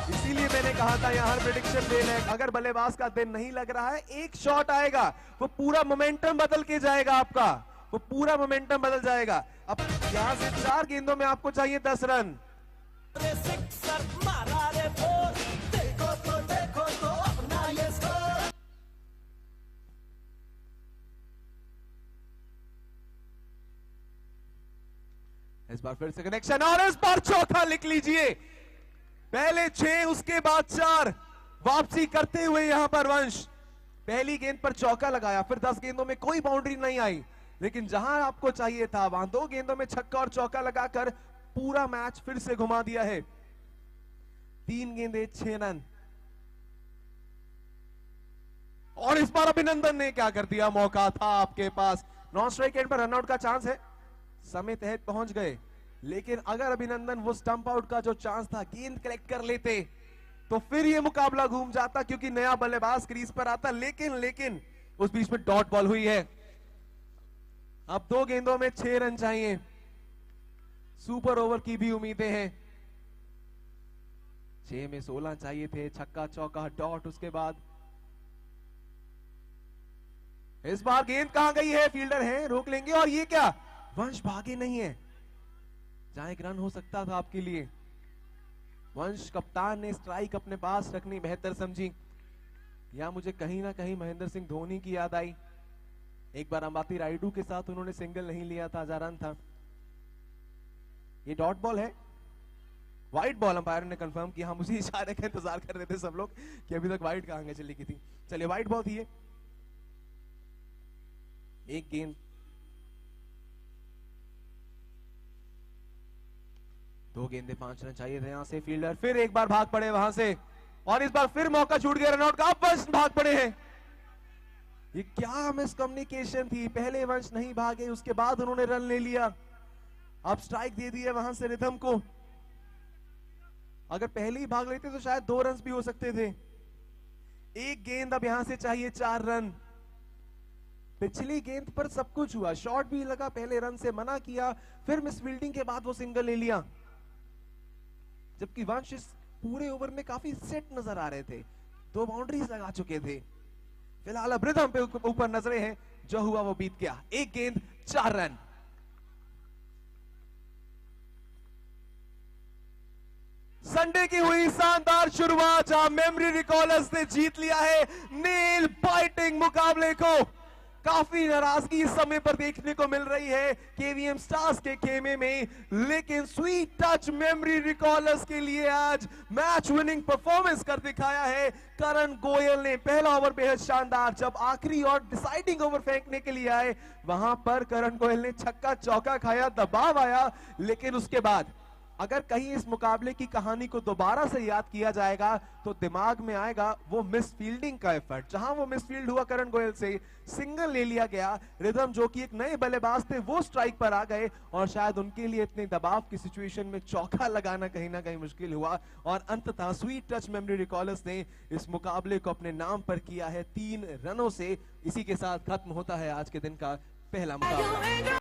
Speaker 10: इसीलिए मैंने कहा था यहां हर प्रेडिक्शन फेल है। अगर बल्लेबाज का दिन नहीं लग रहा है, एक शॉट आएगा, वो पूरा मोमेंटम बदल के जाएगा आपका, वो पूरा मोमेंटम बदल जाएगा। अब यहां से 4 गेंदों में आपको चाहिए 10 रन। इस बार फिर से कनेक्शन और इस बार चौथा लिख लीजिए। पहले 6 उसके बाद 4 वापसी करते हुए यहां पर वंश। पहली गेंद पर चौका लगाया, फिर 10 गेंदों में कोई बाउंड्री नहीं आई, लेकिन जहां आपको चाहिए था वहां 2 गेंदों में छक्का और चौका लगाकर पूरा मैच फिर से घुमा दिया है। 3 गेंदें 6 रन। और इस बार अभिनंदन ने क्या कर दिया, मौका था आपके पास। नॉन स्ट्राइक एंड पर रनआउट का चांस है, समय तहत पहुंच गए, लेकिन अगर अभिनंदन वो स्टंप आउट का जो चांस था गेंद कलेक्ट कर लेते तो फिर ये मुकाबला घूम जाता, क्योंकि नया बल्लेबाज क्रीज पर आता। लेकिन उस बीच में डॉट बॉल हुई है। अब 2 गेंदों में 6 रन चाहिए। सुपर ओवर की भी उम्मीदें हैं। 6 में 16 चाहिए थे, छक्का चौका डॉट उसके बाद। इस बार गेंद कहां गई है, फील्डर है, रोक लेंगे। और ये क्या, वंश भागे नहीं है, जहां एक रन हो सकता था आपके लिए। वंश कप्तान ने स्ट्राइक अपने पास रखनी बेहतर समझी। या मुझे कहीं ना कहीं महेंद्र सिंह धोनी की याद आई। एक बार अंबाती रायडू के साथ उन्होंने सिंगल नहीं लिया था, जहां रन था। ये डॉट बॉल है, वाइट बॉल अंपायर ने कंफर्म किया। हम उसी इशारे का इंतजार कर रहे थे सब लोग कि अभी तक वाइट कहां चली की थी। चलिए वाइट बॉल थी ये। एक गेंद, 2 गेंदे 5 रन चाहिए थे। यहां से फील्डर फिर एक बार भाग पड़े वहां से, और इस बार फिर मौका छूट गया रनआउट का। अब वंश भाग पड़े हैं। ये क्या मिसकम्युनिकेशन थी, पहले वंश नहीं भागे, उसके बाद उन्होंने रन ले लिया। अब स्ट्राइक दे दी है वहां से रिदम को। अगर पहले ही भाग लेते तो शायद 2 रन भी हो सकते थे। एक गेंद अब यहां से चाहिए 4 रन। पिछली गेंद पर सब कुछ हुआ, शॉट भी लगा, पहले रन से मना किया, फिर मिस फील्डिंग के बाद वो सिंगल ले लिया। जबकि वंश इस पूरे ओवर में काफी सेट नजर आ रहे थे, 2 बाउंड्रीज लगा चुके थे। फिलहाल अब रिदम पे ऊपर नजरें हैं, जो हुआ वो बीत गया। एक गेंद 4 रन। संडे की हुई शानदार शुरुआत, जहां मेमोरी रिकॉलर्स ने जीत लिया है नेल बाइटिंग मुकाबले को। काफी नाराजगी इस समय पर देखने को मिल रही है केवीएम स्टार्स के खेमे में, लेकिन स्वीट टच मेमोरी रिकॉलर्स के लिए आज मैच विनिंग परफॉर्मेंस कर दिखाया है करण गोयल ने। पहला ओवर बेहद शानदार, जब आखिरी और डिसाइडिंग ओवर फेंकने के लिए आए वहां पर करण गोयल ने छक्का चौका खाया, दबाव आया, लेकिन उसके बाद अगर कहीं इस मुकाबले की कहानी को दोबारा से याद किया जाएगा तो दिमाग में आएगा वो मिस फील्डिंग का एफर्ट। जहां वो मिस फील्ड हुआ करण गोयल से, सिंगल ले लिया गया, रिदम जो कि एक नए बल्लेबाज थे वो स्ट्राइक पर आ गए, और शायद उनके लिए इतने दबाव की सिचुएशन में चौका लगाना कहीं ना कहीं मुश्किल हुआ। और अंततः स्वीट टच मेमोरी रिकॉलर्स ने इस मुकाबले को अपने नाम पर किया है 3 रनों से। इसी के साथ खत्म होता है आज के दिन का पहला मुकाबला।